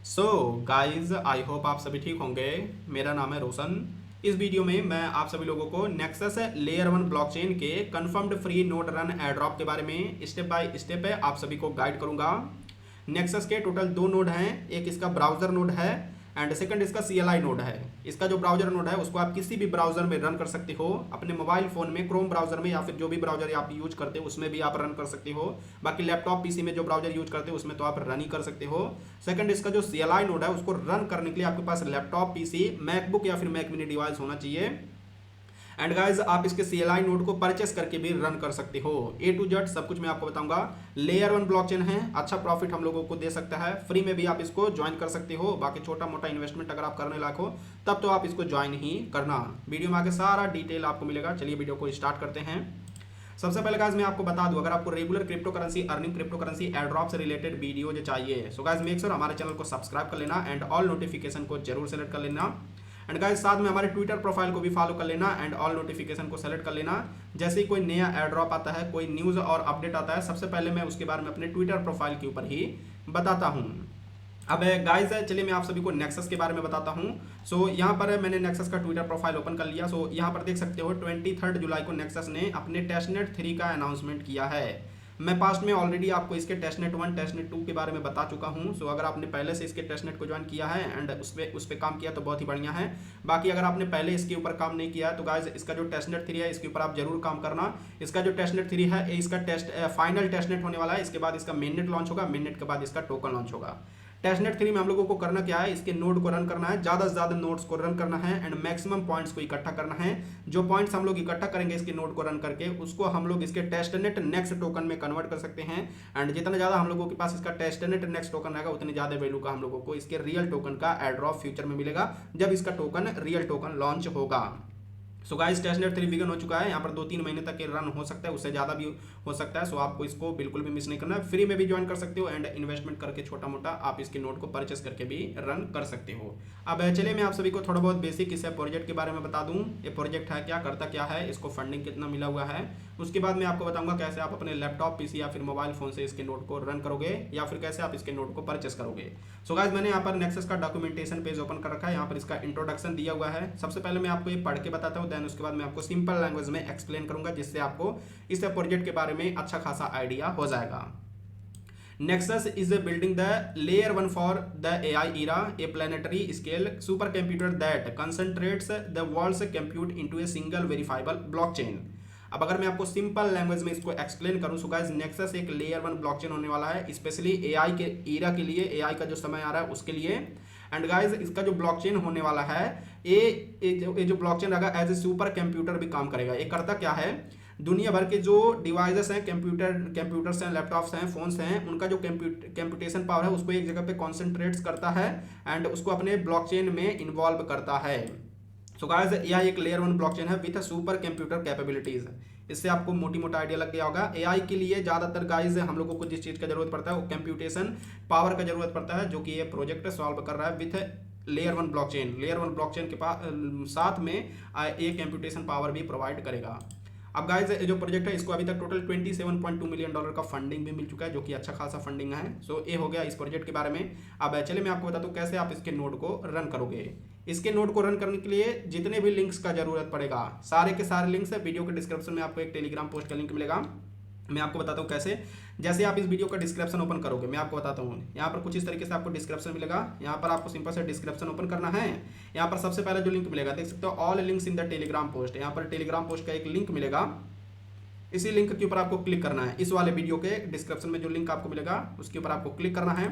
So guys I hope आप सभी ठीक होंगे। मेरा नाम है रोशन। इस वीडियो में मैं आप सभी लोगों को नेक्सस लेयर 1 ब्लॉकचेन के confirmed free node run airdrop के बारे में स्टेप बाय स्टेप आप सभी को गाइड करूंगा। नेक्सस के टोटल दो नोड हैं, एक इसका ब्राउजर नोड है एंड सेकंड इसका CLI नोड है। इसका जो ब्राउजर नोड है उसको आप किसी भी ब्राउजर में रन कर सकते हो, अपने मोबाइल फोन में क्रोम ब्राउजर में या फिर जो भी ब्राउजर आप यूज करते हो उसमें भी आप रन कर सकते हो। बाकी लैपटॉप PC में जो ब्राउजर यूज करते हो उसमें तो आप रन ही कर सकते हो। सेकंड इसका जो CLI नोड है उसको रन करने के लिए आपके पास लैपटॉप PC मैकबुक या फिर मैक मिनी डिवाइस होना चाहिए। एंड गाइज आप इसके CLI नोड को परचेस करके भी रन कर सकते हो। A to Z सब कुछ मैं आपको बताऊंगा। लेयर 1 ब्लॉकचेन है, अच्छा प्रॉफिट हम लोगों को दे सकता है, फ्री में भी आप इसको ज्वाइन कर सकते हो। बाकी छोटा मोटा इन्वेस्टमेंट अगर आप करने लायक हो तब तो आप इसको ज्वाइन ही करना। वीडियो में आगे सारा डिटेल आपको मिलेगा। चलिए वीडियो को स्टार्ट करते हैं। सबसे पहले गाइस मैं आपको बता दूं, अगर आपको regular crypto currency earning crypto currency airdrop से रिलेटेड वीडियो जो चाहिए सो गाइस मेक श्योर हमारे चैनल को सब्सक्राइब कर लेना एंड ऑल नोटिफिकेशन को जरूर सेलेक्ट कर लेना। एंड गाइस साथ में हमारे ट्विटर प्रोफाइल को भी फॉलो कर लेना एंड ऑल नोटिफिकेशन को सेलेक्ट कर लेना। जैसे ही कोई नया एयरड्रॉप आता है, कोई न्यूज़ और अपडेट आता है, सबसे पहले मैं उसके बारे में अपने ट्विटर प्रोफाइल के ऊपर ही बताता हूँ। अब गाइस चलिए मैं आप सभी को नेक्सस के बारे में बताता हूँ। सो यहाँ पर मैंने नेक्सस का ट्विटर प्रोफाइल ओपन कर लिया। सो यहाँ पर देख सकते हो 23 जुलाई को नेक्सस ने अपने टेस्टनेट 3 का अनाउंसमेंट किया है। मैं पास्ट में ऑलरेडी आपको इसके टेस्टनेट 1 टेस्टनेट 2 के बारे में बता चुका हूँ। सो अगर आपने पहले से इसके टेस्टनेट को ज्वाइन किया है एंड उस पर काम किया तो बहुत ही बढ़िया है। बाकी अगर आपने पहले इसके ऊपर काम नहीं किया है तो गाइस इसका जो टेस्टनेट 3 है इसके ऊपर आप जरूर काम करना। इसका जो टेस्टनेट 3 है इसका फाइनल टेस्टनेट होने वाला है। इसके बाद इसका मेननेट लॉन्च होगा, मेननेट के बाद इसका टोकन लॉन्च होगा। टेस्टनेट 3 में हम लोगों को करना क्या है, इसके नोड को रन करना है, ज़्यादा से ज़्यादा नोड्स को रन करना है एंड मैक्सिमम पॉइंट्स को इकट्ठा करना है। जो पॉइंट्स हम लोग इकट्ठा करेंगे इसके नोड को रन करके उसको हम लोग इसके टेस्टनेट नेक्स्ट टोकन में कन्वर्ट कर सकते हैं। एंड जितना ज़्यादा हम लोगों के पास इसका टेस्टनेट नेक्स्ट टोकन आएगा उतनी ज़्यादा वैल्यू का हम लोगों को इसके रियल टोकन का एयरड्रॉप फ्यूचर में मिलेगा जब इसका टोकन रियल टोकन लॉन्च होगा। सो गाइस टेस्टनेट 3 बिगन हो चुका है। यहाँ पर 2-3 महीने तक ये रन हो सकता है, उससे ज़्यादा भी हो सकता है। सो आपको इसको बिल्कुल भी मिस नहीं करना है, फ्री में भी ज्वाइन कर सकते हो एंड इन्वेस्टमेंट करके छोटा मोटा आप इसके नोट को परचेस करके भी रन कर सकते हो। अब चलिए मैं आप सभी को थोड़ा बहुत बेसिक इस प्रोजेक्ट के बारे में बता दूँ। ये प्रोजेक्ट है क्या, करता क्या है, इसको फंडिंग कितना मिला हुआ है, उसके बाद मैं आपको बताऊंगा कैसे आप अपने लैपटॉप PC या फिर मोबाइल फोन से इसके नोट को रन करोगे या फिर कैसे आप इसके नोट को परचेस करोगे। सो गाइस मैंने यहाँ पर नेक्सस का डॉक्यूमेंटेशन पेज ओपन कर रखा है। यहाँ पर इसका इंट्रोडक्शन दिया हुआ है। सबसे पहले मैं आपको ये पढ़ के बताता हूँ, देन उसके बाद मैं आपको सिंपल लैंग्वेज में एक्सप्लेन करूंगा जिससे आपको इस प्रोजेक्ट के बारे में अच्छा खासा आइडिया हो जाएगा। Nexus is building the layer 1 for the AI era, a planetary scale supercomputer that concentrates the world's compute into a single verifiable blockchain। अब अगर मैं आपको सिंपल लैंग्वेज में इसको एक्सप्लेन करूं सो गाइस नेक्सस एक लेयर 1 ब्लॉकचेन होने वाला है, स्पेशली AI के ईरा के लिए, AI का जो समय आ रहा है उसके लिए। एंड गाइस इसका जो ब्लॉकचेन होने वाला है ये जो ब्लॉकचेन रहेगा एज ए सुपर कंप्यूटर भी काम करेगा। ये करता क्या है, दुनिया भर के जो डिवाइसेस हैं, कंप्यूटर्स हैं, लैपटॉप्स हैं, फोन्स हैं, उनका जो कंप्यूटेशन पावर है उसको एक जगह पे कॉन्सेंट्रेट्स करता है एंड उसको अपने ब्लॉकचेन में इन्वॉल्व करता है। सो गाइस यह एक लेयर 1 ब्लॉकचेन है विद सुपर कंप्यूटर कैपेबिलिटीज। इससे आपको मोटी मोटा आइडिया लग गया होगा। AI के लिए ज़्यादातर गाइस हम लोगों को जिस चीज़ का जरूरत पड़ता है वो कंप्यूटेशन पावर का जरूरत पड़ता है, जो कि ये प्रोजेक्ट सॉल्व कर रहा है with layer 1 blockchain. Layer 1 blockchain के पास साथ में एक कंप्यूटेशन पावर भी प्रोवाइड करेगा। अब गाइस जो प्रोजेक्ट है इसको अभी तक टोटल $27.2 मिलियन का फंडिंग भी मिल चुका है, जो कि अच्छा खासा फंडिंग है। सो ये हो गया इस प्रोजेक्ट के बारे में। अब चलिए मैं आपको बताता हूँ कैसे आप इसके नोड को रन करोगे। इसके नोड को रन करने के लिए जितने भी लिंक्स का जरूरत पड़ेगा, सारे के सारे लिंक्स है वीडियो के डिस्क्रिप्शन में आपको एक टेलीग्राम पोस्ट का लिंक मिलेगा। मैं आपको बताता हूँ कैसे। जैसे आप इस वीडियो का डिस्क्रिप्शन ओपन करोगे, मैं आपको बताता हूँ यहाँ पर कुछ इस तरीके से आपको डिस्क्रिप्शन मिलेगा। यहाँ पर आपको सिंपल से डिस्क्रिप्शन ओपन करना है। यहाँ पर सबसे पहले जो लिंक मिलेगा देख सकते हो, all links in the Telegram post. यहाँ पर टेलीग्राम पोस्ट का एक लिंक मिलेगा, इसी लिंक के ऊपर आपको क्लिक करना है। इस वाले वीडियो के डिस्क्रिप्शन में जो लिंक आपको मिलेगा उसके ऊपर आपको क्लिक करना है।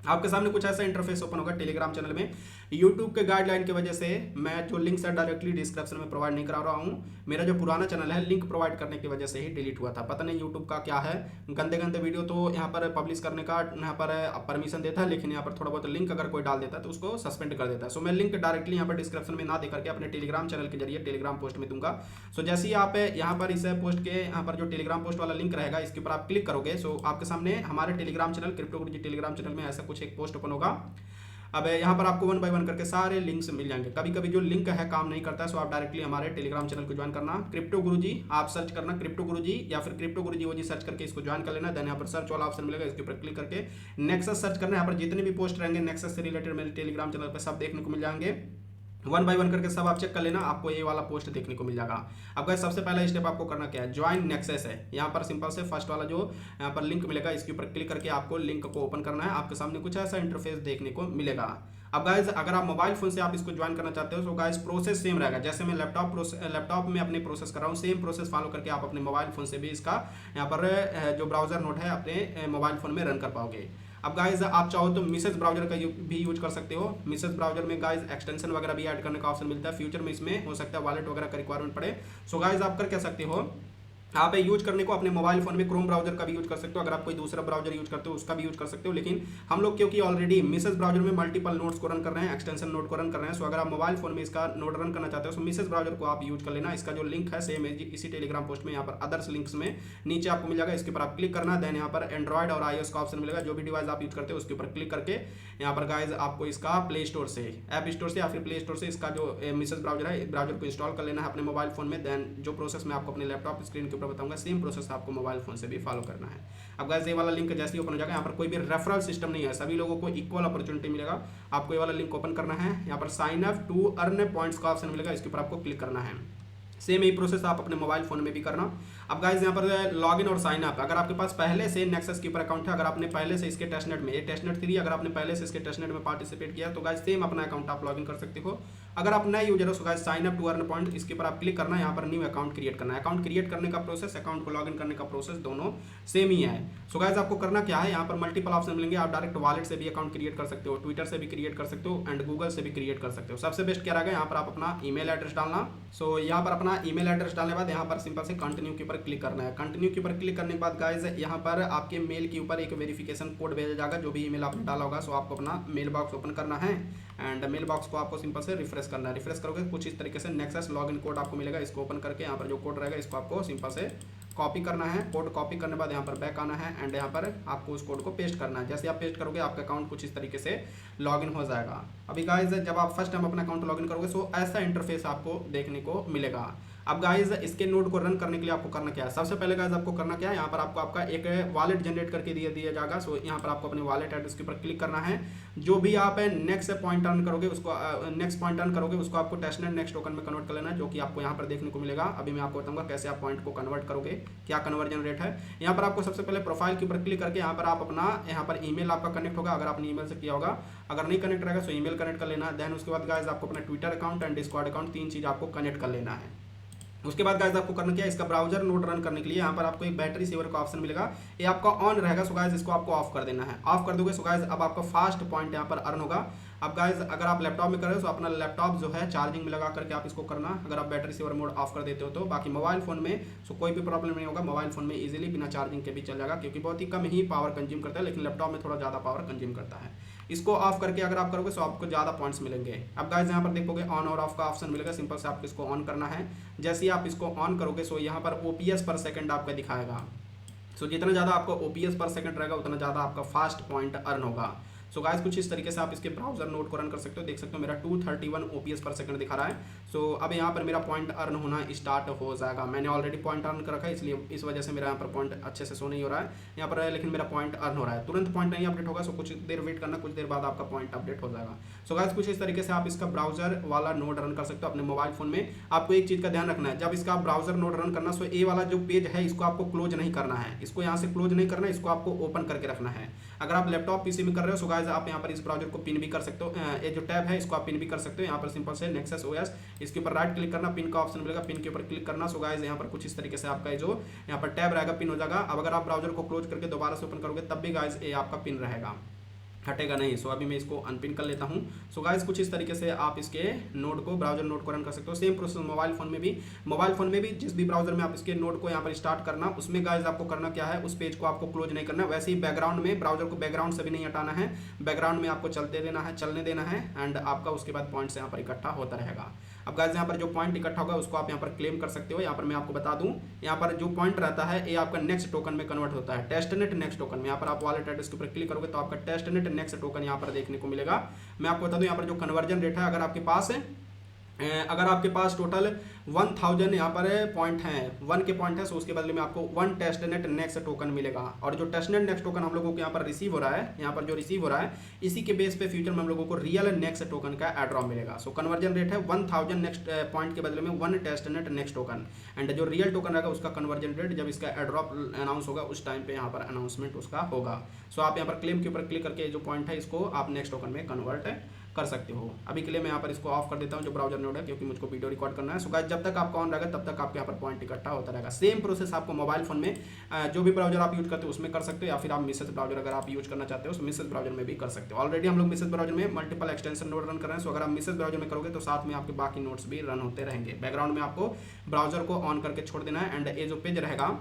आपके सामने कुछ ऐसा इंटरफेस ओपन होगा टेलीग्राम चैनल में। यूट्यूब के गाइडलाइन की वजह से मैं जो लिंक्स है डायरेक्टली डिस्क्रिप्शन में प्रोवाइड नहीं करा रहा हूँ। मेरा जो पुराना चैनल है लिंक प्रोवाइड करने की वजह से ही डिलीट हुआ था। पता नहीं यूट्यूब का क्या है, गंदे गंदे वीडियो तो यहाँ पर पब्लिश करने का यहाँ पर परमिशन देता है, लेकिन यहाँ पर थोड़ा बहुत लिंक अगर कोई डाल देता है तो उसको सस्पेंड कर देता है। सो मैं लिंक डायरेक्टली यहाँ पर डिस्क्रिप्शन में ना दे करके अपने टेलीग्राम चैनल के जरिए टेलीग्राम पोस्ट में दूंगा। सो जैसे ही आप यहाँ पर इस पोस्ट के यहाँ पर जो टेलीग्राम पोस्ट वाला लिंक रहेगा इसके ऊपर आप क्लिक करोगे, सो आपके सामने हमारे टेलीग्राम चैनल क्रिप्टो गुरुजी टेलीग्राम चैनल में ऐसा कुछ एक पोस्ट ओपन होगा। अब यहाँ पर आपको वन बाय वन करके सारे लिंक्स मिल जाएंगे। कभी कभी जो लिंक है काम नहीं करता है, सो आप डायरेक्टली हमारे टेलीग्राम चैनल को ज्वाइन करना, क्रिप्टो गुरुजी आप सर्च करना, क्रिप्टो गुरुजी या फिर क्रिप्टो गुरुजी वो जी सर्च करके इसको ज्वाइन कर लेना। देन यहाँ पर सर्च वाला ऑप्शन मिलेगा, इसके ऊपर क्लिक करके नेक्सस सर्च करना। यहाँ पर जितने भी पोस्ट रहेंगे नेक्सस से रिलेटेड मेरे टेलीग्राम चैनल पर सब देखने को मिल जाएंगे। वन बाय वन करके सब आप चेक कर लेना, आपको ये वाला पोस्ट देखने को मिल जाएगा। अब गाइस सबसे पहला स्टेप आपको करना क्या है, ज्वाइन नेक्सस है। यहाँ पर सिंपल से फर्स्ट वाला जो यहाँ पर लिंक मिलेगा इसके ऊपर क्लिक करके आपको लिंक को ओपन करना है। आपके सामने कुछ ऐसा इंटरफेस देखने को मिलेगा। अब गाइस अगर आप मोबाइल फोन से आप इसको ज्वाइन करना चाहते हो तो गाइस प्रोसेस सेम रहेगा। जैसे मैं लैपटॉप में अपने प्रोसेस कर रहा हूँ, सेम प्रोसेस फॉलो करके आप अपने मोबाइल फोन से भी इसका यहाँ पर जो ब्राउजर नोट है अपने मोबाइल फोन में रन कर पाओगे। अब गाइज आप चाहो तो मिसेज ब्राउजर का भी यूज कर सकते हो। मिसेज ब्राउजर में गाइज एक्सटेंशन वगैरह भी ऐड करने का ऑप्शन मिलता है। फ्यूचर में इसमें हो सकता है वॉलेट वगैरह का रिक्वायरमेंट पड़े। सो गाइज आप कर क्या सकते हो, आप यूज करने को अपने मोबाइल फोन में क्रोम ब्राउजर का भी यूज कर सकते हो। अगर आप कोई दूसरा ब्राउजर यूज करते हो उसका भी यूज कर सकते हो। लेकिन हम लोग क्योंकि ऑलरेडी मिसेज ब्राउजर में मल्टीपल नोट्स को रन कर रहे हैं, एक्सटेंशन नोट को रन कर रहे हैं, सो अगर आप मोबाइल फोन में इसका नोट रन करना चाहते हो तो मिसेज ब्राउजर को आप यूज कर लेना। इसका जो लिंक है सेम इसी टेलीग्राम पोस्ट में यहाँ पर अदर्स लिंक्स में नीचे आपको मिल जाएगा, इसके ऊपर आप क्लिक करना। देन यहाँ पर एंड्रॉइड और iOS का ऑप्शन मिलेगा, जो भी डिवाइस आप यूज करते हो उसके ऊपर क्लिक करके यहाँ पर गाइज आपको इसका प्ले स्टोर से, ऐप स्टोर से या फिर प्ले स्टोर से इसका जो मिसेज ब्राउजर है ब्राउजर को इंस्टॉल कर लेना है अपने मोबाइल फोन में। देन जो प्रोसेस मैं आपको अपने लैपटॉप स्क्रीन के ऊपर बताऊंगा सेम प्रोसेस आपको मोबाइल फोन से भी फॉलो करना है। अब गाइस ये वाला लिंक जैसे ही ओपन हो जाएगा, यहाँ पर कोई भी रेफरल सिस्टम नहीं है, सभी लोगों को इक्वल अपॉर्चुनिटी मिलेगा। आपको ये वाला लिंक ओपन करना है, यहाँ पर sign up to earn points का ऑप्शन मिलेगा, इसके ऊपर आपको क्लिक करना है। सेम यही प्रोसेस आप अपने मोबाइल फोन में भी करना। अब गाइज यहाँ पर लॉगिन और साइन अप, अगर आपके पास पहले से नेक्सस के ऊपर अकाउंट है, अगर आपने पहले से इसके टेस्टनेट में, ये टेस्टनेट 3 अगर आपने पहले से इसके टेस्टनेट में पार्टिसिपेट किया तो गाइज सेम अपना अकाउंट आप लॉगिन कर सकते हो। अगर आप नए यूजर हो तो guys sign up to earn point इसके ऊपर आप क्लिक करना है। यहाँ पर न्यू अकाउंट क्रिएट करना है। अकाउंट क्रिएट करने का प्रोसेस, अकाउंट को लॉगिन करने का प्रोसेस दोनों सेम ही है। सो गाइज आपको करना क्या है, यहाँ पर मल्टीपल ऑप्शन मिलेंगे। आप डायरेक्ट वॉलेट से भी अकाउंट क्रिएट कर सकते हो, ट्विटर से भी क्रिएट कर सकते हो एंड गूगल से भी क्रिएट कर सकते हो। सबसे बेस्ट क्या रहेगा, यहाँ पर आप अपना ईमेल एड्रेस डालना। सो यहाँ पर अपना ईमेल एड्रेस डालने के बाद यहाँ पर सिंपल से कंटिन्यू के ऊपर क्लिक करना है। कंटिन्यू के ऊपर क्लिक करने के बाद गाइज यहाँ पर आपके मेल के ऊपर एक वेरिफिकेशन कोड भेजा जाएगा, जो भी ईमेल आपने डाला होगा। सो आपको अपना मेल बॉक्स ओपन करना है एंड मेल बॉक्स को आपको सिंपल से रिफ्रेश करना है। रिफ्रेश करोगे कुछ इस तरीके से नेक्सस लॉगिन कोड आपको मिलेगा। इसको ओपन करके यहाँ पर जो कोड रहेगा इसको आपको सिंपल से कॉपी करना है। कोड कॉपी करने के बाद यहाँ पर बैक आना है एंड यहाँ पर आपको उस कोड को पेस्ट करना है। जैसे आप पेस्ट करोगे आपका अकाउंट कुछ इस तरीके से लॉगिन हो जाएगा। अभी गाइज जब आप फर्स्ट टाइम अपना अकाउंट लॉगिन करोगे सो ऐसा इंटरफेस आपको देखने को मिलेगा। अब गाइज इसके नोड को रन करने के लिए आपको करना क्या है, सबसे पहले गाइज आपको करना क्या है, यहाँ पर आपको आपका एक वॉलेट जनरेट करके दिया जाएगा। सो यहाँ पर आपको अपने वॉलेट एड्रेस के ऊपर क्लिक करना है। जो भी आप नेक्स्ट पॉइंट अर्न करोगे उसको आपको टेस्टनेट नेक्स्ट टोकन में कन्वर्ट कर लेना है, जो कि आपको यहाँ पर देखने को मिलेगा। अभी मैं आपको बताऊंगा कैसे आप पॉइंट को कन्वर्ट करोगे, क्या कन्वर्जन रेट है। यहाँ पर आपको सबसे पहले प्रोफाइल के ऊपर क्लिक करके यहाँ पर आप अपना यहाँ पर ईमेल आपका कनेक्ट होगा, अगर आपने ईमेल से किया होगा। अगर नहीं कनेक्ट रहेगा तो ईमेल कनेक्ट कर लेना। देन उसके बाद गाइज आपको अपना Twitter account and Discord account 3 चीज आपको कनेक्ट कर लेना है। उसके बाद गाइज आपको करना क्या है, इसका ब्राउजर नोट रन करने के लिए यहाँ पर आपको एक बैटरी सेवर का ऑप्शन मिलेगा, ये आपका ऑन रहेगा। सो गाइज इसको आपको ऑफ कर देना है। ऑफ कर दोगे सो गाइज अब आपका फास्ट पॉइंट यहाँ पर अर्न होगा। अब गाइज अगर आप लैपटॉप में कर रहे हो तो अपना लैपटॉप जो है चार्जिंग में लगा करके आप इसको करना, अगर आप बैटरी सेवर मोड ऑफ कर देते हो तो। बाकी मोबाइल फोन में सो कोई भी प्रॉब्लम नहीं होगा, मोबाइल फोन में इजीली बिना चार्जिंग के भी चल जाएगा, क्योंकि बहुत ही कम ही पावर कंज्यूम करता है, लेकिन लैपटॉप में थोड़ा ज़्यादा पावर कंज्यूम करता है। इसको ऑफ करके अगर आप करोगे तो आपको ज़्यादा पॉइंट्स मिलेंगे। अब गाइज यहाँ पर देखोगे ऑन और ऑफ का ऑप्शन मिलेगा, सिंपल से आपको इसको ऑन करना है। जैसे ही आप इसको ऑन करोगे सो यहाँ पर OPS पर सेकंड आपका दिखाएगा। सो जितना ज़्यादा आपका OPS पर सेकंड रहेगा उतना ज़्यादा आपका फास्ट पॉइंट अर्न होगा। सो गाइस कुछ इस तरीके से आप इसके ब्राउजर नोट को रन कर सकते हो। देख सकते हो मेरा 231 OPS पर सेकंड दिखा रहा है। सो अब यहाँ पर मेरा पॉइंट अर्न होना स्टार्ट हो जाएगा। मैंने ऑलरेडी पॉइंट अर्न कर रखा है, इसलिए इस वजह से मेरा यहाँ पर पॉइंट अच्छे से शो नहीं हो रहा है यहाँ पर, लेकिन मेरा पॉइंट अर्न हो रहा है। तुरंत पॉइंट नहीं अपडेट होगा, सो कुछ देर वेट करना, कुछ देर बाद आपका पॉइंट अपडेट हो जाएगा। सो गाइस कुछ इस तरीके से आप इसका ब्राउजर वाला नोड रन कर सकते हो अपने मोबाइल फोन में। आपको एक चीज़ का ध्यान रखना है, जब इसका ब्राउजर नोड रन करना सो ये वाला जो पेज है इसको आपको क्लोज नहीं करना है, इसको यहाँ से क्लोज नहीं करना है, इसको आपको ओपन करके रखना है। अगर आप लैपटॉप पीसी में कर रहे हो सो गाइस आप यहाँ पर इस ब्राउजर को पिन भी कर सकते हो। ये जो टैब है इसको आप पिन भी कर सकते हो। यहाँ पर सिंपल से नेक्सस OS इसके ऊपर राइट क्लिक करना, पिन का ऑप्शन मिलेगा, पिन के ऊपर क्लिक करना। सो गाइस यहाँ पर कुछ इस तरीके से आपका जो यहाँ पर टैब रहेगा पिन हो जाएगा। अब अगर आप ब्राउजर को क्लोज करके दोबारा से ओपन करोगे तब भी गाइस ये आपका पिन रहेगा, हटेगा नहीं। सो अभी मैं इसको अनपिन कर लेता हूँ। सो गाइस कुछ इस तरीके से आप इसके नोड को, ब्राउजर नोड को रन कर सकते हो। सेम प्रोसेस मोबाइल फोन में भी जिस भी ब्राउजर में आप इसके नोड को यहाँ पर स्टार्ट करना, उसमें गाइस आपको करना क्या है, उस पेज को आपको क्लोज नहीं करना। वैसे ही बैकग्राउंड में ब्राउजर को बैकग्राउंड से भी नहीं हटाना है, बैकग्राउंड में आपको चलने देना है एंड आपका उसके बाद पॉइंट्स यहाँ पर इकट्ठा होता रहेगा। अब गाइस यहाँ पर जो पॉइंट इकट्ठा होगा उसको आप यहाँ पर क्लेम कर सकते हो। यहाँ पर मैं आपको बता दूं, यहाँ पर जो पॉइंट रहता है ये आपका नेक्स्ट टोकन में कन्वर्ट होता है, टेस्टनेट नेक्स्ट टोकन में। यहाँ पर आप वॉलेट एड्रेस के ऊपर क्लिक करोगे तो आपका टेस्टनेट नेक्स्ट टोकन यहाँ पर देखने को मिलेगा। मैं आपको बता दूं यहाँ पर जो कन्वर्जन रेट है, अगर आपके पास टोटल 1000 यहाँ पर पॉइंट हैं, 1 के पॉइंट है, सो उसके बदले में आपको 1 टेस्टनेट नेक्स्ट टोकन मिलेगा। और जो टेस्टनेट नेक्स्ट टोकन हम लोगों को यहाँ पर रिसीव हो रहा है, यहाँ पर जो रिसीव हो रहा है, इसी के बेस पे फ्यूचर में हम लोगों को रियल नेक्स्ट टोकन का एड्रॉप मिलेगा। सो कन्वर्जन रेट है 1000 नेक्स्ट पॉइंट के बदले में 1 टेस्टनेट नेक्स्ट टोकन। एंड जो रियल टोकन रहेगा उसका कन्वर्जन रेट जब इसका एड्रॉप अनाउंस होगा उस टाइम पे यहाँ पर अनाउंसमेंट उसका होगा। सो आप यहाँ पर क्लेम के ऊपर क्लिक करके जो पॉइंट है इसको आप नेक्स्ट टोकन में कन्वर्ट कर सकते हो। अभी के लिए मैं यहाँ पर इसको ऑफ कर देता हूँ जो ब्राउजर नोड है, क्योंकि मुझको वीडियो रिकॉर्ड करना है। सो गाइस जब तक आपका ऑन रहेगा तब तक आपके यहाँ पर पॉइंट इकट्ठा होता रहेगा। सेम प्रोसेस आपको मोबाइल फोन में जो भी ब्राउजर आप यूज करते हो उसमें कर सकते हो, या फिर आप मिसेज ब्राउजर अगर आप यूज करना चाहते हो तो मिसेज ब्राउजर में भी कर सकते हो। ऑलरेडी हम लोग मिसेज ब्राउजर में मल्टीपल एक्सटेंशन नोड रन कर रहे हैं। सो अगर आप मिसेज ब्राउजर में करोगे तो साथ में आपके बाकी नोड्स भी रन होते रहेंगे। बैकग्राउंड में आपको ब्राउजर को ऑन करके छोड़ देना है। एंड ये जो पेज रहेगा,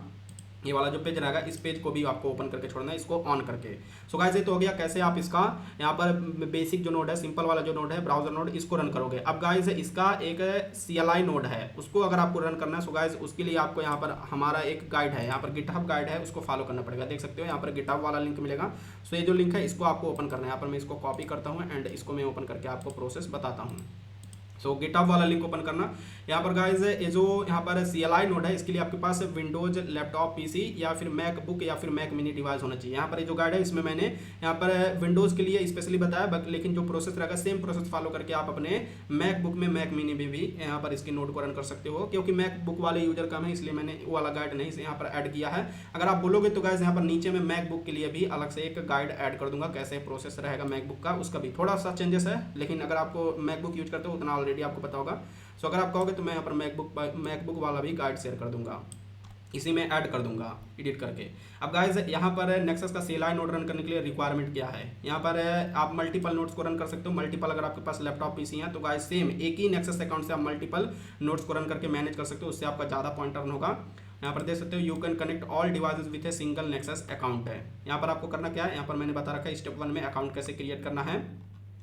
ये वाला जो पेज रहेगा, इस पेज को भी आपको ओपन करके छोड़ना है, इसको ऑन करके। सो गाइस ये तो हो गया कैसे आप इसका यहाँ पर बेसिक जो नोड है, सिंपल वाला जो नोड है ब्राउजर नोड, इसको रन करोगे। अब गाइस इसका एक CLI नोड है, उसको अगर आपको रन करना है, सो गाइस उसके लिए आपको यहाँ पर हमारा एक गाइड है, यहाँ पर गिटहब गाइड है, उसको फॉलो करना पड़ेगा। देख सकते हो यहाँ पर गिटहब वाला लिंक मिलेगा। सो ये जो लिंक है इसको आपको ओपन करना है। यहाँ पर मैं इसको कॉपी करता हूँ एंड इसको मैं ओपन करके आपको प्रोसेस बताता हूँ। सो गिटहब वाला लिंक ओपन करना। यहाँ पर गाइस ये जो यहाँ पर CLI नोड है, इसके लिए आपके पास विंडोज लैपटॉप PC या फिर मैकबुक या फिर मैक मिनी डिवाइस होना चाहिए। यहाँ पर ये जो गाइड है इसमें मैंने यहाँ पर विंडोज़ के लिए स्पेशली बताया, लेकिन जो प्रोसेस रहेगा सेम प्रोसेस फॉलो करके आप अपने मैकबुक में मैक मिनी में भी यहाँ पर इसके नोड को रन कर सकते हो। क्योंकि मैकबुक वाले यूजर कम है इसलिए मैंने वो वाला गाइड नहीं यहाँ पर ऐड किया है। अगर आप बोलोगे तो गाइस यहाँ पर नीचे में मैकबुक के लिए भी अलग से एक गाइड ऐड कर दूंगा, कैसे प्रोसेस रहेगा मैकबुक का, उसका भी थोड़ा सा चेंजेस है। लेकिन अगर आपको मैकबुक यूज करते हो उतना ऑलरेडी आपको पता होगा। सो अगर आप कहोगे तो मैं यहाँ पर मैकबुक वाला भी गाइड शेयर कर दूंगा, इसी में ऐड कर दूंगा एडिट करके। अब गाइस यहाँ पर नेक्सस का CLI नोड रन करने के लिए रिक्वायरमेंट क्या है, यहाँ पर आप मल्टीपल नोड्स को रन कर सकते हो। मल्टीपल अगर आपके पास लैपटॉप PC है तो गाइस सेम एक ही नेक्सस अकाउंट से आप मल्टीपल नोड्स को रन करके मैनेज कर सकते हो, उससे आपका ज़्यादा पॉइंट रन होगा। यहाँ पर देख सकते हो you can connect all devices with a single nexus account है। यहाँ पर आपको करना क्या है, यहाँ पर मैंने बता रखा है स्टेप 1 में अकाउंट कैसे क्रिएट करना है।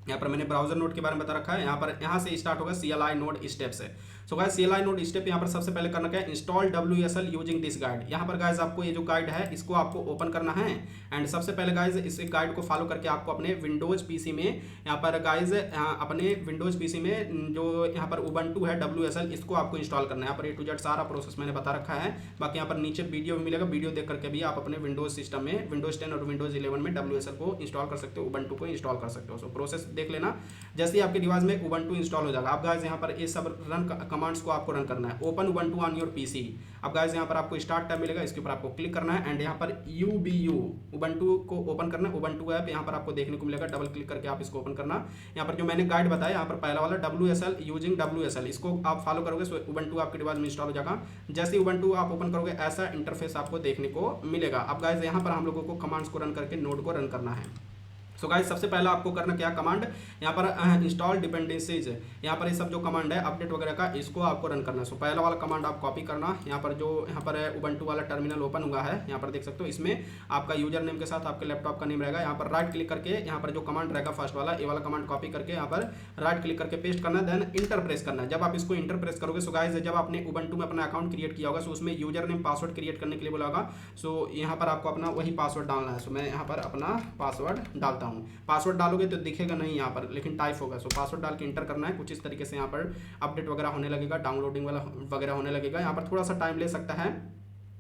यहाँ पर मैंने ब्राउजर नोड के बारे में बता रखा है। यहाँ से स्टार्ट होगा CLI नोड स्टेप से। So guys CLI node step यहाँ पर सबसे पहले करना क्या है, install WSL using this guide. यहाँ पर गाइस आपको ये जो गाइड है इसको आपको ओपन करना है। एंड सबसे पहले गाइस इस गाइड को फॉलो करके आपको अपने विंडोज PC में यहाँ पर गाइस अपने विंडोज PC में जो यहाँ पर उबंटू है WSL, इसको आपको इंस्टॉल करना है। यहाँ पर A to Z सारा प्रोसेस मैंने बता रखा है। बाकी यहाँ पर नीचे वीडियो भी मिलेगा, वीडियो देख करके भी आप अपने विंडोज सिस्टम में विंडोज 10 और विंडोज 11 में WSL को इंस्टॉल कर सकते हो, उबंटू को इंस्टॉल कर सकते हो। सो प्रोसेस देख लेना। जैसे ही आपके डिवाइस में उबंटू इंस्टॉल हो जाएगा, आप गाइस यहाँ पर ये सब रन कमांड्स को आपको रन करना है। Open Ubuntu on your PC। अब गाइस यहाँ पर आपको स्टार्ट टैब मिलेगा, इसके ऊपर आपको क्लिक करना है एंड यहाँ पर UBU उबंटू को ओपन करना है। उबंटू ऐप यहाँ पर आपको देखने को मिलेगा, डबल क्लिक करके आप इसको ओपन करना। यहाँ पर जो मैंने गाइड बताया, यहाँ पर पहला वाला WSL यूजिंग WSL, इसको आप फॉलो करोगे सो उबंटू आपके डिवाइस में इंस्टॉल हो जाएगा। जैसे ही उबंटू आप ओपन करोगे ऐसा इंटरफेस आपको देखने को मिलेगा। अब गाइस यहाँ पर हम लोगों को कमांड्स को रन करके नोड को रन करना है। सो गाइस सबसे पहले आपको करना क्या, कमांड यहाँ पर इंस्टॉल डिपेंडेंसीज, यहाँ पर ये सब जो कमांड है अपडेट वगैरह का, इसको आपको रन करना है। सो पहला वाला कमांड आप कॉपी करना। यहाँ पर जो यहाँ पर उबंटू वाला टर्मिनल ओपन हुआ है, यहाँ पर देख सकते हो, इसमें आपका यूजर नेम के साथ आपके लैपटॉप का नेम रहेगा। यहाँ पर राइट क्लिक करके यहाँ पर जो कमांड रहेगा फर्स्ट वाला, ये वाला कमांड कॉपी करके यहाँ पर राइट क्लिक करके पेस्ट करना, देन इंटर प्रेस करना है। जब आप इसको इंटर प्रेस करोगे, सो गाइस जब आपने उबंटू में अपना अकाउंट क्रिएट किया होगा, सो उसमें यूजर नेम पासवर्ड क्रिएट करने के लिए बोला होगा। सो यहाँ पर आपको अपना वही पासवर्ड डालना है। सो मैं यहाँ पर अपना पासवर्ड डालता हूँ। पासवर्ड डालोगे तो दिखेगा नहीं यहाँ पर, लेकिन टाइप होगा। सो पासवर्ड डाल के इंटर करना है। कुछ इस तरीके से यहाँ पर अपडेट वगैरह होने लगेगा, डाउनलोडिंग वाला वगैरह होने लगेगा। यहाँ पर थोड़ा सा टाइम ले सकता है।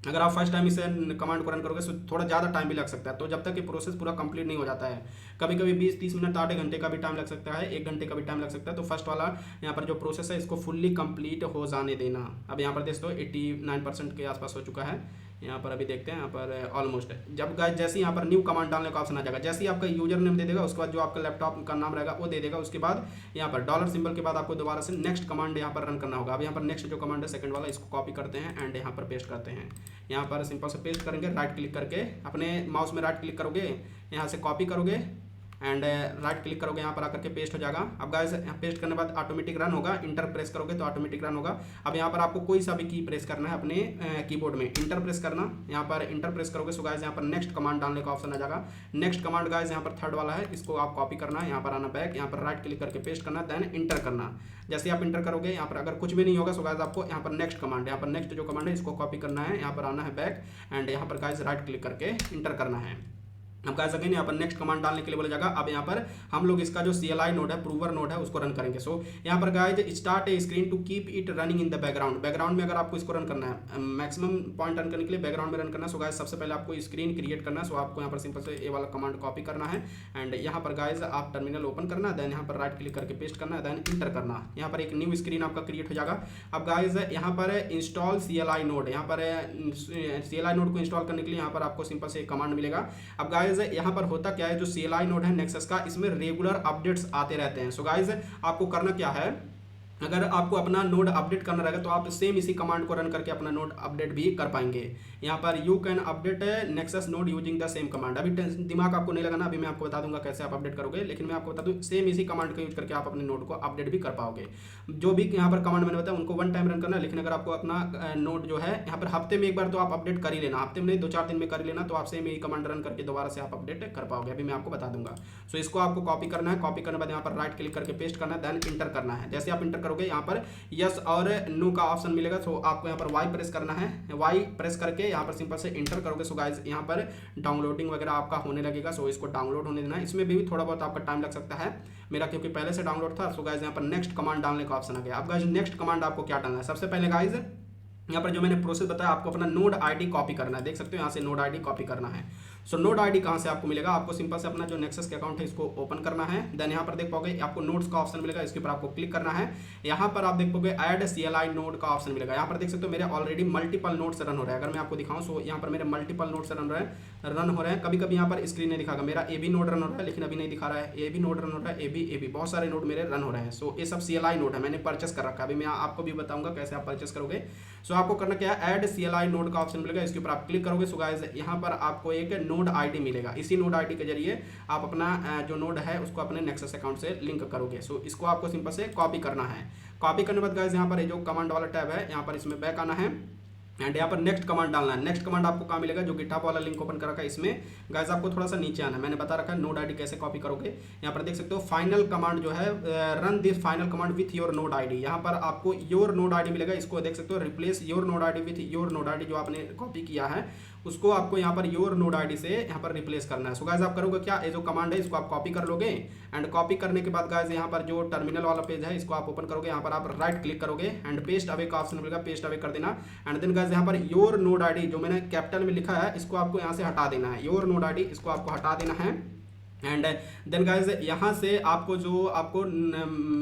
अगर आप फर्स्ट टाइम इसे कमांड को रन करोगे तो थोड़ा ज़्यादा टाइम भी लग सकता है। तो जब तक कि प्रोसेस पूरा कंप्लीट नहीं हो जाता है, कभी कभी 20-30 मिनट, आधे घंटे का भी टाइम लग सकता है, 1 घंटे का भी टाइम लग सकता है। तो फर्स्ट वाला यहाँ पर जो प्रोसेस है इसको फुल्ली कंप्लीट हो जाने देना। अब यहाँ पर देखो 89% के आसपास हो चुका है। यहाँ पर अभी देखते हैं, यहाँ पर ऑलमोस्ट। जब गाइस जैसे यहाँ पर न्यू कमांड डालने का ऑप्शन आ जाएगा, जैसे ही आपका यूजर नेम दे देगा, उसके बाद जो आपका लैपटॉप का नाम रहेगा वो दे देगा। उसके बाद यहाँ पर डॉलर सिंबल के बाद आपको दोबारा से नेक्स्ट कमांड यहाँ पर रन करना होगा। अब यहाँ पर नेक्स्ट जो कमांड है सेकंड वाला, इसको कॉपी करते हैं एंड यहाँ पर पेस्ट करते हैं। यहाँ पर सिंपल से पेस्ट करेंगे, राइट क्लिक करके अपने माउस में राइट क्लिक करोगे, यहाँ से कॉपी करोगे एंड राइट क्लिक करोगे, यहाँ पर आकर के पेस्ट हो जाएगा। अब गाइस पेस्ट करने के बाद ऑटोमेटिक रन होगा, इंटर प्रेस करोगे तो ऑटोमेटिक रन होगा। अब यहाँ पर आपको कोई सा भी की प्रेस करना है अपने कीबोर्ड में, इंटर प्रेस करना, यहाँ पर इंटर प्रेस करोगे। सो गाइस यहाँ पर नेक्स्ट कमांड डालने का ऑप्शन आ जाएगा। नेक्स्ट कमांड गाइस यहाँ पर थर्ड वाला है, इसको आप कॉपी करना है, यहाँ पर आना बैक, यहाँ पर राइट क्लिक करके पेस्ट करना, देन इंटर करना। जैसे आप इंटर करोगे यहाँ पर अगर कुछ भी नहीं होगा, सो गाइस आपको यहाँ पर नेक्स्ट कमांड, यहाँ पर नेक्स्ट जो कमांड है इसको कॉपी करना है, यहाँ पर आना है बैक एंड यहाँ पर गाइस राइट क्लिक करके इंटर करना है। अब गाइस अगेन यहाँ पर नेक्स्ट कमांड डालने के लिए बोला जाएगा। अब यहाँ पर हम लोग इसका जो CLI नोड है, प्रूवर नोड है, उसको रन करेंगे। सो यहाँ पर guys start a screen to keep it running in the background. Background में अगर आपको इसको रन करना है, मैक्सिमम पॉइंट रन करने के लिए बैकग्राउंड में रन करना है। सो गाइस सबसे पहले आपको स्क्रीन क्रिएट करना है। सो आपको यहाँ पर सिंपल से ये वाला कमांड कॉपी करना है एंड यहाँ पर गाइस आप टर्मिनल ओपन करना, देन यहाँ पर राइट क्लिक करके पेस्ट करना है, देन इंटर करना। यहाँ पर एक न्यू स्क्रीन आपका क्रिएट हो जाएगा। अब गाइस यहाँ पर इंस्टॉल CLI नोड, यहाँ पर CLI नोड को इंस्टॉल करने के लिए यहाँ पर आपको सिंपल से कमांड मिलेगा। अब गाइस यहाँ पर होता क्या है, जो CLI नोड है नेक्सस का, इसमें रेगुलर अपडेट्स आते रहते हैं। सो गाइस आपको करना क्या है, अगर आपको अपना नोड अपडेट करना रहेगा तो आप सेम इसी कमांड को रन करके अपना नोड अपडेट भी कर पाएंगे। यहाँ पर you can update nexus node using the same command. अभी दिमाग आपको नहीं लगाना, अभी मैं आपको बता दूंगा कैसे आप अपडेट करोगे, लेकिन मैं आपको बता दूं सेम इसी कमांड का यूज करके आप अपने नोड को अपडेट भी कर पाओगे। जो भी यहाँ पर कमांड मैंने बताया उनको 1 टाइम रन करना है, लेकिन अगर आपको अपना नोड जो है यहाँ पर हफ्ते में एक बार तो आप अपडेट कर ही लेना, हफ्ते में नहीं 2-4 दिन में कर ही लेना, तो आप सेम यही कमांड रन करके दोबारा से आप अपडेट कर पाओगे। अभी मैं आपको बता दूंगा। सो इसको आपको कॉपी करना है, कॉपी करने के बाद यहाँ पर राइट क्लिक करके पेस्ट करना है, देन इंटर करना है। जैसे आप इंटर करोगे यहाँ पर यस और नो का ऑप्शन मिलेगा। तो आपको यहाँ पर वाई प्रेस करना है, वाई प्रेस करके यहाँ पर सिंपल से इंटर करोगे। सो गाइस यहाँ पर डाउनलोडिंग वगैरह आपका होने लगेगा। सो इसको डाउनलोड होने देना है, इसमें भी थोड़ा बहुत आपका टाइम लग सकता है, मेरा क्योंकि पहले से डाउनलोड था। सो गाइस यहाँ पर नेक्स्ट कमांड डालने का ऑप्शन आ गया। अब गाइस नेक्स्ट कमांड आपको क्या डालना है, सबसे पहले गाइस यहाँ पर जो मैंने प्रोसेस बताया, आपको अपना नोड आईडी कॉपी करना है। देख सकते हो यहाँ से नोड आईडी कॉपी करना है। सो नोड आईडी कहाँ से आपको मिलेगा, आपको सिंपल से अपना जो नेक्सस के अकाउंट है इसको ओपन करना है। देन यहाँ पर देख पाओगे आपको नोड्स का ऑप्शन मिलेगा, इसके ऊपर आपको क्लिक करना है। यहाँ पर आप देख पाओगे ऐड CLI नोड का ऑप्शन मिलेगा। यहाँ पर देख सकते हो मेरे ऑलरेडी मल्टीपल नोड्स रन हो रहा है। अगर मैं आपको दिखाऊं, सो यहाँ पर मेरे मल्टीपल नोड्स रन हो रहे हैं। कभी कभी यहाँ पर स्क्रीन नहीं दिखागा, मेरा AB नोड रन हो रहा है लेकिन अभी नहीं दिखा रहा है, AB नोड रन हो रहा है, AB बहुत सारे नोड मेरे रन हो रहे हैं। सो ये सब CLI नोड है, मैंने परचेस कर रखा है। अभी मैं आपको भी बताऊंगा कैसे आप परचेस करोगे। सो आपको करना क्या है, ऐड CLI नोड का ऑप्शन मिलेगा, इसके ऊपर आप क्लिक करोगे। सो गाइस यहाँ पर आपको एक नोड आईडी मिलेगा, इसी नोड आईडी के जरिए आप अपना जो नोड है उसको अपने नेक्सस अकाउंट से लिंक करोगे। सो इसको आपको सिंपल से कॉपी करना है। कॉपी करने के बाद गाइस यहाँ पर जो कमांड वाला टैब है, यहाँ पर इसमें बैक आना है एंड यहाँ पर नेक्स्ट कमांड डालना है। नेक्स्ट कमांड आपको कहाँ मिलेगा, जो गिटहब वाला लिंक ओपन कर रखा है इसमें गाइस आपको थोड़ा सा नीचे आना है। मैंने बता रखा है नोड आईडी कैसे कॉपी करोगे। यहाँ पर देख सकते हो फाइनल कमांड जो है, run this final command with your node ID. यहाँ पर आपको योर नोड आईडी मिलेगा, इसको देख सकते हो replace your node ID with your node ID. जो आपने कॉपी किया है उसको आपको यहाँ पर योर नोड आईडी से यहाँ पर रिप्लेस करना है। सो गाइस आप करोगे क्या, ये जो कमांड है इसको आप कॉपी कर लोगे एंड कॉपी करने के बाद गाइस यहाँ पर जो टर्मिनल वाला पेज है इसको आप ओपन करोगे। यहाँ पर आप राइट क्लिक करोगे एंड पेस्ट अवे का ऑप्शन मिलेगा, पेस्ट अवे कर देना। एंड देन गाइस यहाँ पर योर नोड आईडी जो मैंने कैपिटल में लिखा है इसको आपको यहाँ से हटा देना है। योर नोड आईडी इसको आपको हटा देना है एंड देन गाइज यहाँ से आपको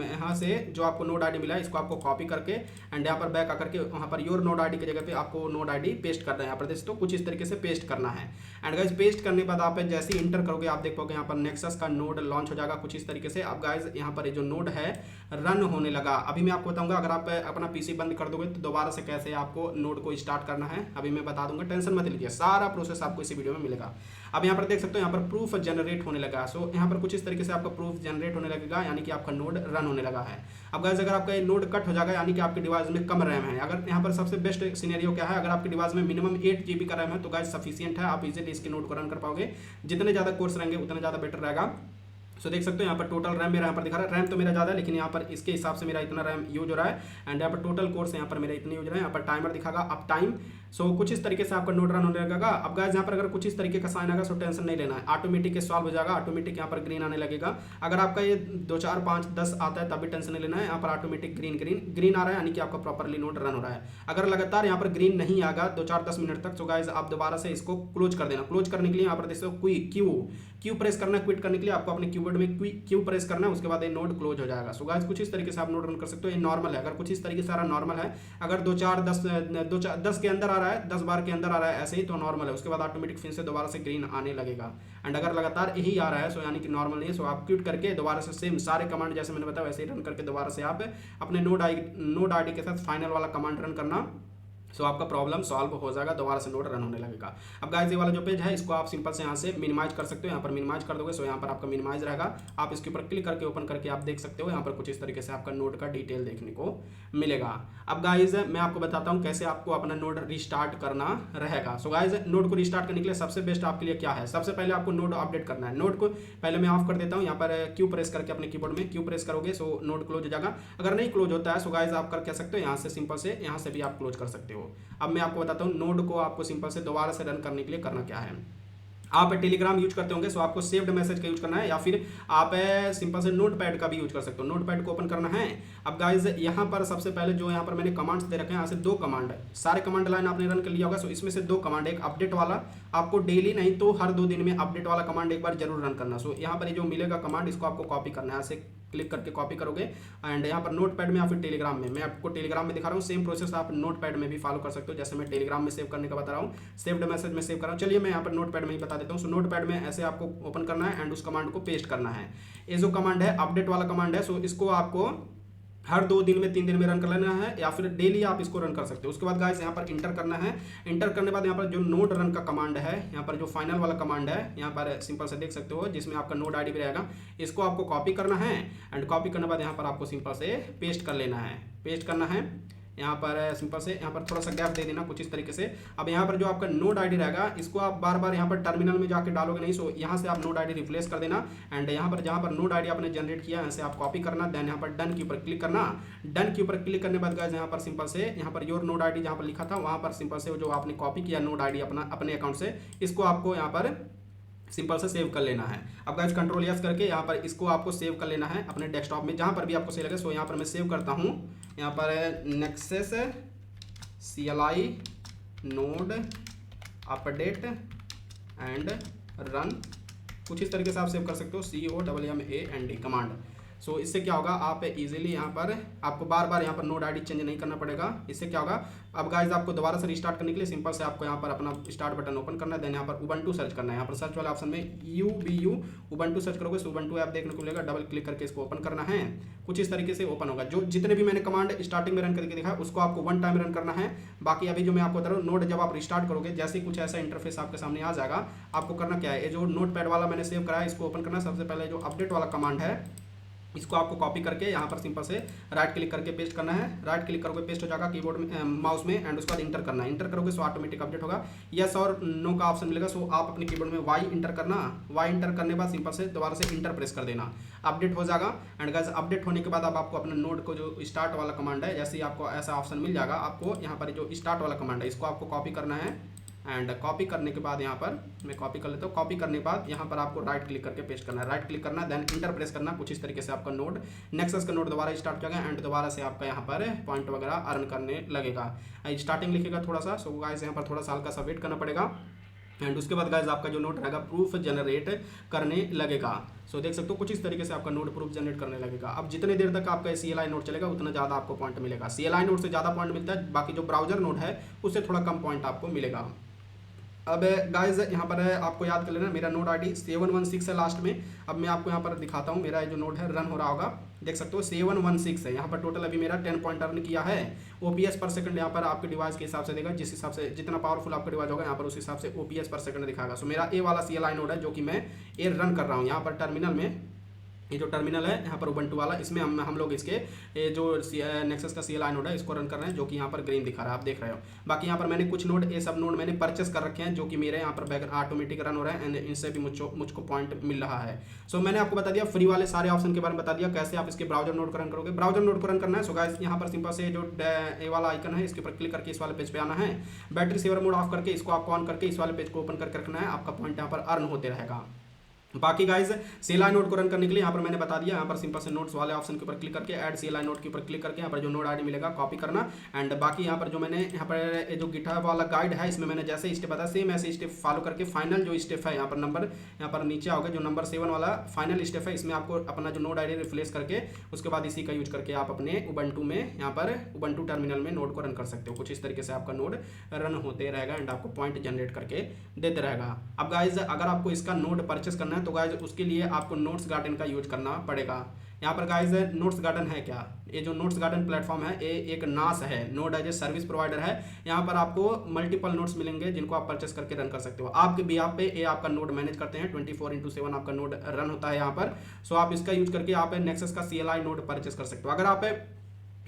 यहाँ से जो आपको नोड आईडी मिला है इसको आपको कॉपी करके एंड यहाँ पर बैक आकर के वहाँ पर योर नोड आईडी की जगह पे आपको नोड आईडी पेस्ट करना है। यहाँ पर दोस्तों कुछ इस तरीके से पेस्ट करना है एंड गाइज पेस्ट करने के बाद आप जैसे ही इंटर करोगे आप देख पाओगे यहाँ पर नेक्सस का नोड लॉन्च हो जाएगा कुछ इस तरीके से। अब गाइज यहाँ पर जो नोड है रन होने लगा। अभी मैं आपको बताऊंगा अगर आप अपना पीसी बंद कर दोगे तो दोबारा से कैसे आपको नोड को स्टार्ट करना है अभी मैं बता दूंगा, टेंशन मत लीजिए, सारा प्रोसेस आपको इसी वीडियो में मिलेगा। अब यहाँ पर देख सकते हो यहाँ पर प्रूफ जनरेट होने लगा। सो यहाँ पर कुछ इस तरीके से आपका प्रूफ जनरेट होने लगेगा, यानी कि आपका नोड रन होने लगा है। अब गाइस अगर आपका ये नोड कट हो जाएगा यानी कि आपके डिवाइस में कम रैम है। अगर यहाँ पर सबसे बेस्ट सिनेरियो क्या है, अगर आपके डिवाइस में मिनिमम 8 GB का रैम है तो गाइस सफिशिएंट है, आप इजीली इसके नोड को रन कर पाओगे। जितने ज़्यादा कोर्स रहेंगे उतना ज़्यादा बेटर रहेगा। सो देख सकते हो यहाँ पर टोटल रैम मेरा यहाँ पर दिखा रहा है, रैम तो मेरा ज़्यादा है लेकिन यहाँ पर इसके हिसाब से मेरा इतना रैम यूज हो रहा है एंड यहाँ पर टोटल कोर्स यहाँ पर मेरा इतने यूज रहा है। यहाँ पर टाइमर दिखागा अप टाइम। सो कुछ इस तरीके से आपका नोड रन होने लगेगा। अब गाइस यहाँ पर अगर कुछ इस तरीके का साइन आएगा सो टेंशन नहीं लेना है, ऑटोमेटिक सॉल्व हो जाएगा, ऑटोमेटिक यहाँ पर ग्रीन आने लगेगा। अगर आपका ये 2 4 5 10 आता है तभी टेंशन नहीं लेना है, यहाँ पर ऑटोमेटिक ग्रीन आ रहा है यानी कि आपका प्रॉपरली नोड रन हो रहा है। अगर लगातार यहाँ पर ग्रीन नहीं आएगा 2 4 10 मिनट तक तो गाइस आप दोबारा से इसको क्लोज कर देना। क्लोज करने के लिए यहाँ पर देखो क्यू प्रेस करना है, क्विट करने के लिए आपको अपने कीबोर्ड में क्यू प्रेस करना है, उसके बाद ये नोड क्लोज हो जाएगा। सो गाइस कुछ इस तरीके से आप नोड रन कर सकते हो। ये नॉर्मल है, अगर कुछ इस तरीके से सारा नॉर्मल है, अगर 2 4 10 के अंदर आ रहा है, 10 बार के अंदर आ रहा है ऐसे ही तो नॉर्मल है, उसके बाद ऑटोमेटिक फिर से दोबारा से ग्रीन आने लगेगा। एंड अगर लगातार यही आ रहा है सो यानी कि नॉर्मल नहीं है। सो आप क्विट करके दोबारा से सेम सारे कमांड जैसे मैंने बताया वैसे ही रन करके दोबारा से आप अपने नोड आईडी के साथ फाइनल वाला कमांड रन करना सो आपका प्रॉब्लम सॉल्व हो जाएगा, दोबारा से नोड रन होने लगेगा। अब गाइस ये वाला जो पेज है इसको आप सिंपल से यहाँ से मिनिमाइज कर सकते हो, यहाँ पर मिनिमाइज कर दोगे। सो यहाँ पर आपका मिनिमाइज रहेगा, आप इसके ऊपर क्लिक करके ओपन करके आप देख सकते हो, यहाँ पर कुछ इस तरीके से आपका नोड का डिटेल देखने को मिलेगा। अब गाइज मैं आपको बताता हूँ कैसे आपको अपना नोड रिस्टार्ट करना रहेगा। सो गाइज नोड को रिस्टार्ट करने के लिए सबसे बेस्ट आपके लिए क्या है, सबसे पहले आपको नोड अपडेट करना है। नोड को पहले मैं ऑफ कर देता हूँ, यहाँ पर क्यू प्रेस करके अपने कीबोर्ड में क्यू प्रेस करोगे सो नोड क्लोज हो जाएगा। अगर नहीं क्लोज होता है सो गाइज आप कर सकते हो यहाँ से सिंपल से, यहाँ से भी आप क्लोज कर सकते हो। अब मैं आपको बताता हूँ नोड को आपको सिंपल से दोबारा से रन करने के लिए करना क्या है। आप टेलीग्राम यूज करते होंगे सो आपको सेव्ड मैसेज का यूज करना है, या फिर आप सिंपल से नोटपैड का भी यूज कर सकते हो। नोटपैड को ओपन करना है। अब गाइज यहाँ पर सबसे पहले जो यहाँ पर मैंने कमांड्स दे रखे हैं, यहाँ से 2 कमांड है, सारे कमांड लाइन आपने रन कर लिया होगा। सो इसमें से 2 कमांड, एक अपडेट वाला, आपको डेली नहीं तो हर 2 दिन में अपडेट वाला कमांड एक बार जरूर रन करना। सो यहाँ पर ये जो मिलेगा कमांड इसको आपको कॉपी करना है, ऐसे क्लिक करके कॉपी करोगे एंड यहाँ पर नोटपैड में या फिर टेलीग्राम में, मैं आपको टेलीग्राम में दिखा रहा हूँ, सेम प्रोसेस आप नोटपैड में भी फॉलो कर सकते हो। जैसे मैं टेलीग्राम में सेव करने का बता रहा हूँ, सेव्ड मैसेज में सेव कर रहा हूँ। चलिए मैं यहाँ पर नोटपैड में ही बता देता हूँ। सो नोटपैड में ऐसे आपको ओपन करना है एंड उस कमांड को पेस्ट करना है। ये जो कमांड है अपडेट वाला कमांड है, सो इसको आपको हर 2 दिन में 3 दिन में रन कर लेना है, या फिर डेली आप इसको रन कर सकते हो। उसके बाद गाइस यहाँ पर इंटर करना है। इंटर करने के बाद यहाँ पर जो नोड रन का कमांड है, यहाँ पर जो फाइनल वाला कमांड है, यहाँ पर सिंपल से देख सकते हो जिसमें आपका नोड आईडी भी रहेगा, इसको आपको कॉपी करना है एंड कॉपी करने के बाद यहाँ पर आपको सिंपल से पेस्ट कर लेना है, पेस्ट करना है। यहाँ पर सिंपल से यहाँ पर थोड़ा सा गैप दे देना कुछ इस तरीके से। अब यहाँ पर जो आपका नोड आईडी रहेगा इसको आप बार बार यहाँ पर टर्मिनल में जाके डालोगे नहीं, सो यहाँ से आप नोड आईडी रिप्लेस कर देना एंड यहाँ पर जहाँ पर नोड आईडी आपने जनरेट किया यहाँ से आप कॉपी करना, देन यहाँ पर डन के ऊपर क्लिक करना। डन के ऊपर क्लिक करने के बाद गाइस यहाँ पर सिंपल से यहाँ पर योर नोड आईडी जहाँ पर लिखा था वहाँ पर सिंपल से जो आपने कॉपी किया नोड आईडी अपने अकाउंट से, इसको आपको यहाँ पर सिंपल से सेव कर लेना है। अब गाइस कंट्रोल यस करके यहाँ पर इसको आपको सेव कर लेना है अपने डेस्कटॉप में, जहाँ पर भी आपको सही लगे। सो यहाँ पर मैं सेव करता हूँ, यहाँ पर nexus CLI node update and run, कुछ इस तरीके से आप सेव कर सकते हो, COMMAND कमांड। सो इससे क्या होगा, आप इजीली यहाँ पर आपको बार बार यहाँ पर नोड आईडी चेंज नहीं करना पड़ेगा। इससे क्या होगा, अब गाइज आपको दोबारा से रिस्टार्ट करने के लिए सिंपल से आपको यहाँ पर अपना स्टार्ट बटन ओपन करना है, देन यहाँ पर उबंटू सर्च करना है। यहाँ पर सर्च वाले ऑप्शन में UBU उबंटू सर्च करोगे तो उबंटू ऐप देखने को मिलेगा, डबल क्लिक करके इसको ओपन करना है। कुछ इस तरीके से ओपन होगा। जो जितने भी मैंने कमांड स्टार्टिंग में रन करके दिखा उसको आपको 1 टाइम रन करना है। बाकी अभी जो मैं आपको बता रहा हूँ, नोड जब आप रिस्टार्ट करोगे जैसे कुछ ऐसा इंटरफेस आपके सामने आ जाएगा, आपको करना क्या है, ये जो नोटपैड वाला मैंने सेव करा है इसको ओपन करना है। सबसे पहले जो अपडेट वाला कमांड है इसको आपको कॉपी करके यहाँ पर सिंपल से राइट क्लिक करके पेस्ट करना है। राइट क्लिक करोगे पेस्ट हो जाएगा कीबोर्ड में माउस में एंड उसके बाद इंटर करना है। इंटर करोगे सो ऑटोमेटिक अपडेट होगा। यस और नो का ऑप्शन मिलेगा, सो आप अपने कीबोर्ड में वाई इंटर करना। वाई इंटर करने के बाद सिंपल से दोबारा से इंटर प्रेस कर देना, अपडेट हो जाएगा। एंड गाइस अपडेट होने के बाद अब आपको अपने नोड को जो स्टार्ट वाला कमांड है, जैसे ही आपको ऐसा ऑप्शन मिल जाएगा, आपको यहाँ पर जो स्टार्ट वाला कमांड है इसको आपको कॉपी करना है एंड कॉपी करने के बाद यहाँ पर मैं कॉपी कर लेता हूँ। कॉपी करने के बाद यहाँ पर आपको राइट क्लिक करके पेस्ट करना है, राइट क्लिक करना देन इंटर प्रेस करना। कुछ इस तरीके से आपका नोड नेक्सस का नोड दोबारा स्टार्ट हो जाएगा एंड दोबारा से आपका यहाँ पर पॉइंट वगैरह अर्न करने लगेगा। स्टार्टिंग लिखेगा थोड़ा सा, सो गाइस यहाँ पर थोड़ा सा हल्का सा वेट करना पड़ेगा एंड उसके बाद गाइस आपका जो नोड रहेगा प्रूफ जनरेट करने लगेगा। सो देख सकते हो कुछ इस तरीके से आपका नोड प्रूफ जनरेट करने लगेगा। अब जितने देर तक आपका CLI नोड चलेगा उतना ज़्यादा आपको पॉइंट मिलेगा। CLI नोड से ज़्यादा पॉइंट मिलता है, बाकी जो ब्राउजर नोड है उससे थोड़ा कम पॉइंट आपको मिलेगा। अब गाइज यहाँ पर आपको याद कर लेना मेरा नोड आईडी 716 है लास्ट में। अब मैं आपको यहाँ पर दिखाता हूँ, मेरा जो नोड है रन हो रहा होगा, देख सकते हो 716 है। यहाँ पर टोटल अभी मेरा 10 पॉइंट अर्न किया है। OPS पर सेकंड यहाँ पर आपके डिवाइस के हिसाब से देगा, जिस हिसाब से जितना पावरफुल आपका डिवाइस होगा यहाँ पर उस हिसाब से OPS पर सेकंड दिखाएगा। सो मेरा ए वाला CLI नोड है जो कि मैं ए रन कर रहा हूँ। यहाँ पर टर्मिनल में ये जो टर्मिनल है यहाँ पर उबंटू वाला, इसमें हम लोग इसके ये जो नेक्सस का CLI नोड है इसको रन कर रहे हैं, जो कि यहाँ पर ग्रीन दिखा रहा है, आप देख रहे हो। बाकी यहाँ पर मैंने कुछ नोड, ये सब नोड मैंने परचेस कर रखे हैं जो कि मेरे यहाँ पर बैक ऑटोमेटिक रन हो रहा है एंड इनसे भी मुझको पॉइंट मिल रहा है। सो मैंने आपको बता दिया फ्री वाले सारे ऑप्शन के बारे में बता दिया, कैसे आप इसके ब्राउजर नोड को रन करोगे। ब्राउजर नोड को रन करना है सो गाइस यहाँ पर सिंपल से जो ए वाला आइकन है इसके ऊपर क्लिक करके इस वाले पेज पे आना है। बैटरी सेवर मोड ऑफ करके इसको आपको ऑन करके इस वाले पेज को ओपन करके रखना है, आपका पॉइंट यहाँ पर अर्न होते रहेगा। बाकी गाइज CLI नोड को रन करने के लिए यहाँ पर मैंने बता दिया, यहाँ पर सिंपल से नोट्स वाले ऑप्शन के ऊपर क्लिक करके ऐड CLI नोड के ऊपर क्लिक करके यहाँ पर जो नोड आईडी मिलेगा कॉपी करना एंड बाकी यहाँ पर जो मैंने यहाँ पर जो गिटहब वाला गाइड है इसमें मैंने जैसे स्टेप बताया सेम ऐसे स्टेप फॉलो करके फाइनल जो स्टेप है यहाँ पर नंबर यहाँ पर नीचे आओगे जो नंबर 7 वाला फाइनल स्टेप है, इसमें आपको अपना जो नोड आईडी रिप्लेस करके उसके बाद इसी का यूज करके आप अपने उबंटू में यहाँ पर उबंटू टर्मिनल में नोड को रन कर सकते हो। कुछ इस तरीके से आपका नोड रन होते रहेगा एंड आपको पॉइंट जनरेट करके देते रहेगा। अब गाइज अगर आपको इसका नोड परचेस करना है तो गाइज उसके लिए आपको नोट्स गार्डन का यूज करना पड़ेगा। यहाँ पर गाइस नोट्स गार्डन है क्या, ये जो नोट्स गार्डन प्लेटफॉर्म है ये एक नास है, node as a service provider है। यहाँ पर आपको मल्टीपल नोट्स मिलेंगे जिनको आप परचेस करके रन कर सकते हो आपके भी आप पे, ये आपका नोड मैनेज करते हैं 24/7 आपका नोड रन होता है यहाँ पर। सो आप इसका यूज करके आप नेक्सस का CLI नोड परचेस कर सकते हो। अगर आप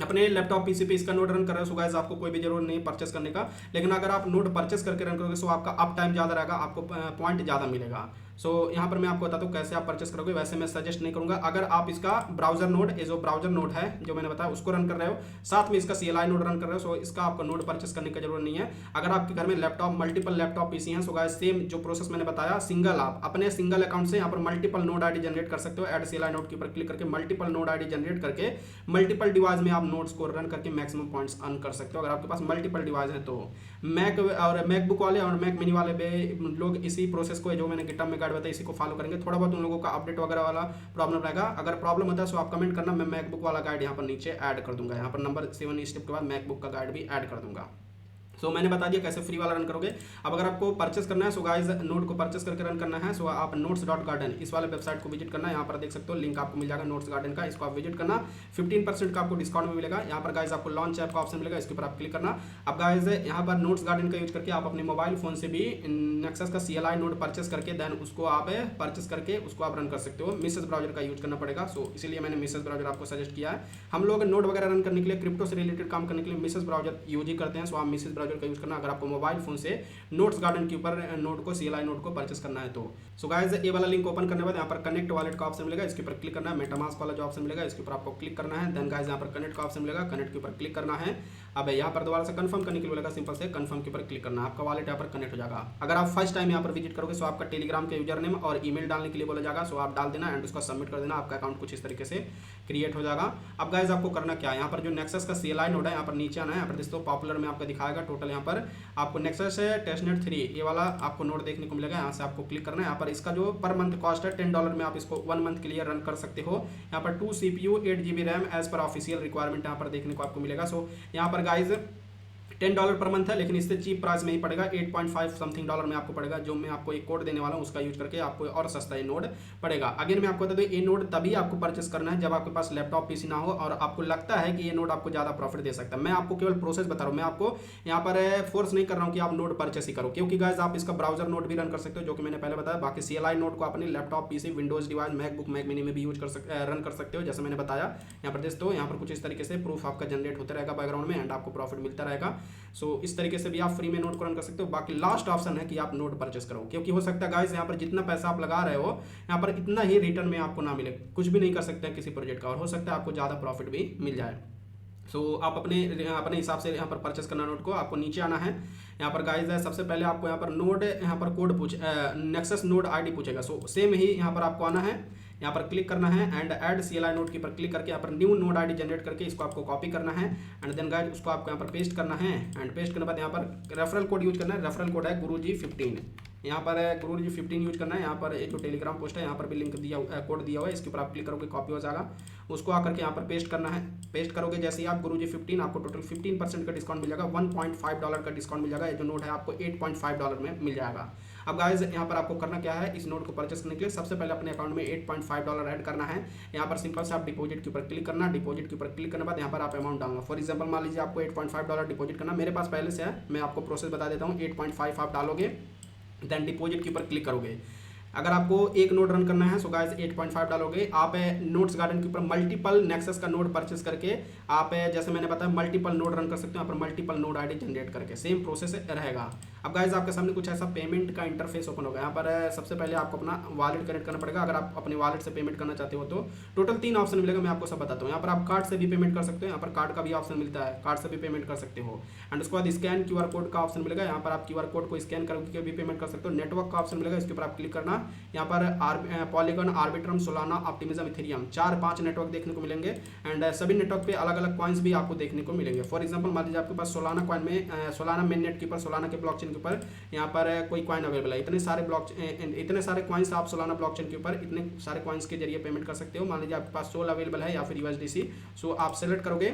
अपने लैपटॉप पीसी पे इसका नोड रन कर रहे हो सो गाइस आपको कोई भी जरूरत नहीं परचेस करने का, लेकिन अगर आप नोड परचेस करके रन करोगे सो आपका अप टाइम ज़्यादा रहेगा, आपको पॉइंट ज़्यादा मिलेगा। सो यहाँ पर मैं आपको बताता हूँ कैसे आप परचेस करोगे, वैसे मैं सजेस्ट नहीं करूंगा। अगर आप इसका ब्राउजर नोड, ये जो ब्राउजर नोड है जो मैंने बताया उसको रन कर रहे हो, साथ में इसका CLI नोड रन कर रहे हो, सो इसका आपको नोड परचेस करने की जरूरत नहीं है। अगर आपके घर में लैपटॉप मल्टीपल लैपटॉप पीसी हैं सो गाइस सेम जो प्रोसेस मैंने बताया, सिंगल आप अपने सिंगल अकाउंट से यहाँ पर मल्टीपल नोड आईडी जनरेट कर सकते हो। ऐड CLI नोड के ऊपर क्लिक करके मल्टीपल नोड आईडी जनरेट करके मल्टीपल डिवाइस में आप नोड्स को रन करके मैक्सिमम पॉइंट्स अर्न कर सकते हो। अगर आपके पास मल्टीपल डिवाइस है तो मैक और मैकबुक वाले और मैक मिनी वाले भी लोग इसी प्रोसेस को जो मैंने गिटहब में गाइड बताया इसी को फॉलो करेंगे। थोड़ा बहुत उन लोगों का अपडेट वगैरह वाला प्रॉब्लम रहेगा, अगर प्रॉब्लम होता है तो आप कमेंट करना, मैं मैकबुक वाला गाइड यहाँ पर नीचे ऐड कर दूंगा। यहाँ पर नंबर 7 स्टेप के बाद मैकबुक का गाइड भी ऐड कर दूंगा। सो मैंने बता दिया कैसे फ्री वाला रन करोगे। अब अगर आपको परचेस करना है सो गाइस नोड को परचेस करके रन करना है सो आप notes.garden इस वाले वेबसाइट को विजिट करना है। यहाँ पर देख सकते हो लिंक आपको मिल जाएगा नोट्स गार्डन का, इसको आप विजिट करना, 15% का आपको डिस्काउंट में मिलेगा। यहाँ पर गाइस आपको लॉन्च ऐप का ऑप्शन मिलेगा, इसके ऊपर आप क्लिक करना। अब गाइस यहाँ पर नोट्स गार्डन का यूज करके आप अपने मोबाइल फोन से भी नेक्सस का CLI नोड परचेस करके देन उसको आप परचेस करके उसको आप रन कर सकते हो। मिसेस ब्राउजर का यूज करना पड़ेगा, सो इसीलिए मैंने मिसेस ब्राउजर आपको सजेस्ट किया है। हम लोग नोड वगैरह रन करने के लिए क्रिप्टो से रिलेटेड काम करने के लिए मिसेस ब्राउजर यूज ही करते हैं, सो आप मिसेस ब्राउजर का यूज करना अगर आपको मोबाइल फोन से नोट्स गार्डन के ऊपर नोड को CLI नोड को परचेस करना है तो। सो गाइस ये वाला लिंक ओपन करने के बाद यहाँ पर कनेक्ट वॉलेट का ऑप्शन मिलेगा, इसके ऊपर क्लिक करना है। मेटामास्क वाला जो ऑप्शन मिलेगा इसके ऊपर आपको क्लिक करना है। देन गाइस यहाँ पर कनेक्ट का ऑप्शन मिलेगा, कनेक्ट के ऊपर क्लिक करना है। अब यहाँ पर दोबारा से कंफर्म करने के लिए मिलेगा, सिंपल से कंफर्म के ऊपर क्लिक करना है, आपका वॉलेट यहाँ पर कनेक्ट हो जाएगा। अगर आप फर्स्ट टाइम यहाँ पर विजिट करोगे सो आपका टेलीग्राम के यूजर नेम और ईमेल डालने के लिए बोला जाएगा, सो आप डाल देना एंड उसका सबमिट कर देना, आपका अकाउंट कुछ इस तरीके से क्रिएट हो जाएगा। अब गाइस आपको करना क्या है, यहाँ पर जो नेक्सस का CLI नोड है यहाँ पर नीचे आना है। यहाँ पर दोस्तों पॉपुलर में आपको दिखाएगा टोटल, यहाँ पर आपको नेक्सस टेस्टनेट 3 ये वाला आपको नोड देखने को मिलेगा। यहाँ से आपको क्लिक करना है। यहाँ पर इसका जो पर मंथ कॉस्ट है $10 में आप इसको 1 मंथ के लिए रन कर सकते हो। यहाँ पर 2 CPU 8 GB रैम एज पर ऑफिशियल रिक्वायरमेंट यहाँ पर देखने को आपको मिलेगा। सो यहाँ पर गाइज $10 पर मंथ है, लेकिन इससे चीप प्राइस में ही पड़ेगा, 8.5 समथिंग डॉलर में आपको पड़ेगा। जो मैं आपको एक कोड देने वाला हूँ उसका यूज करके आपको और सस्ता ये नोड पड़ेगा। अगेन मैं आपको बता दूं ये नोड तभी आपको परचेस करना है जब आपके पास लैपटॉप पीसी ना हो और आपको लगता है कि ये नोड आपको ज़्यादा प्रॉफिट दे सकता है। मैं आपको केवल प्रोसेस बता रहा हूँ, मैं आपको यहाँ पर फोर्स नहीं कर रहा हूँ कि आप नोड परचेस ही करो, क्योंकि गाइस आप इसका ब्राउजर नोड भी रन कर सकते हो जो कि मैंने पहले बताया। बाकी CLI नोड को अपने laptop PC Windows device MacBook Mac mini में भी यूज रन कर सकते हो, जैसे मैंने बताया। यहाँ पर दोस्तों यहाँ पर कुछ इस तरीके से प्रूफ आपका जनरेट होता रहेगा बैकग्राउंड में एंड आपको प्रॉफिट मिलता रहेगा। सो इस तरीके से भी आप फ्री में नोड को रन कर सकते हो। बाकी लास्ट ऑप्शन है कि आप नोड परचेस करो, क्योंकि हो सकता है गाइस यहाँ पर जितना पैसा आप लगा रहे हो यहाँ पर इतना ही रिटर्न में आपको ना मिले, कुछ भी नहीं कर सकते हैं किसी प्रोजेक्ट का, और हो सकता है आपको ज़्यादा प्रॉफिट भी मिल जाए। सो आप अपने हिसाब से यहाँ पर परचेस करना नोड को। आपको नीचे आना है, यहाँ पर गाइस है सबसे पहले आपको यहाँ पर नोड यहाँ पर कोड नेक्सस नोड ID पूछेगा। सो सेम ही यहाँ पर आपको आना है, यहाँ पर क्लिक करना है एंड ऐड CLI नोड के ऊपर क्लिक करके यहाँ पर न्यू नोड ID जनरेट करके इसको आपको कॉपी करना है एंड देन गाइस उसको आपको यहाँ पर पेस्ट करना है एंड पेस्ट करने के बाद यहाँ पर रेफरल कोड यूज करना है। रेफरल कोड है गुरुजी15, यहाँ पर गुरुजी15 यूज करना है। यहाँ पर एक जो टेलीग्राम पोस्ट है यहाँ पर भी लिंक दिया कोड दिया हुआ है, इसके ऊपर आप क्लिक करोगे कॉपी हो जाएगा, उसको आकर के यहाँ पर पेस्ट करना है। पेस्ट करोगे जैसे ही आप गुरुजी15 आपको टोटल 15% का डिस्काउंट मिल जाएगा, $1.5 का डिस्काउंट मिल जाएगा। ये जो नोट है आपको $8.5 में मिल जाएगा। अब गाइस यहाँ पर आपको करना क्या है, इस नोट को परचेस करने के लिए सबसे पहले अपने अकाउंट में $8.5 ऐड करना है। यहाँ पर सिंपल से आप डिपॉजिट के ऊपर क्लिक करना, डिपॉजिट के ऊपर क्लिक करने के बाद यहाँ पर आप अमाउंट डालना। फॉर एग्जांपल मान लीजिए आपको $8.5 डिपॉजिट करना, मेरे पास पहले से है, मैं आपको प्रोसेस बता देता हूँ। 8.5 आप डालोगे, देन डिपॉजिट के ऊपर क्लिक करोगे। अगर आपको एक नोड रन करना है सो गाइस 8.5 डालोगे। आप नोट्स गार्डन के ऊपर मल्टीपल नेक्सस का नोड परचेस करके आप जैसे मैंने बताया मल्टीपल नोड रन कर सकते हो, यहाँ पर मल्टीपल नोड ID जनरेट करके सेम प्रोसेस रहेगा। अब गाइस आपके सामने कुछ ऐसा पेमेंट का इंटरफेस ओपन होगा। यहाँ पर सबसे पहले आपको अपना वॉलेट कनेक्ट करना पड़ेगा। अगर आप अपने वॉलेट से पेमेंट करना चाहते हो तो टोटल 3 ऑप्शन मिलेगा, मैं आपको सब बताता हूँ। यहाँ पर आप कार्ड से भी पेमेंट कर सकते हो, यहाँ पर कार्ड का भी ऑप्शन मिलता है, कार्ड से भी पेमेंट कर सकते हो एंड उसके बाद स्कैन QR कोड का ऑप्शन मिलेगा। यहाँ पर आप QR कोड को स्कैन करके भी पेमेंट कर सकते हो। नेटवर्क का ऑप्शन मिलेगा, इसके ऊपर आप क्लिक करना। यहाँ पर polygon, Arbitrum, Solana, optimism, Ethereum 4-5 network देखने को मिलेंगे एंड सभी नेटवर्क पे अलग अलग कॉइन्स भी आपको देखने को मिलेंगे। फॉर एग्जांपल मान लीजिए आपके पास सोलाना कॉइन में सोलाना मेन नेट के ऊपर सोलाना के ब्लॉकचेन के ऊपर यहाँ पर कोई कॉइन अवेलेबल है। इतने सारे कॉइन्स आप सोलाना ब्लॉकचेन के ऊपर इतने सारे कॉइन्स के जरिए पेमेंट कर सकते हो। मान लीजिए आपके पास सोल अवेलेबल है या फिर USDC, सो आप सेलेक्ट करोगे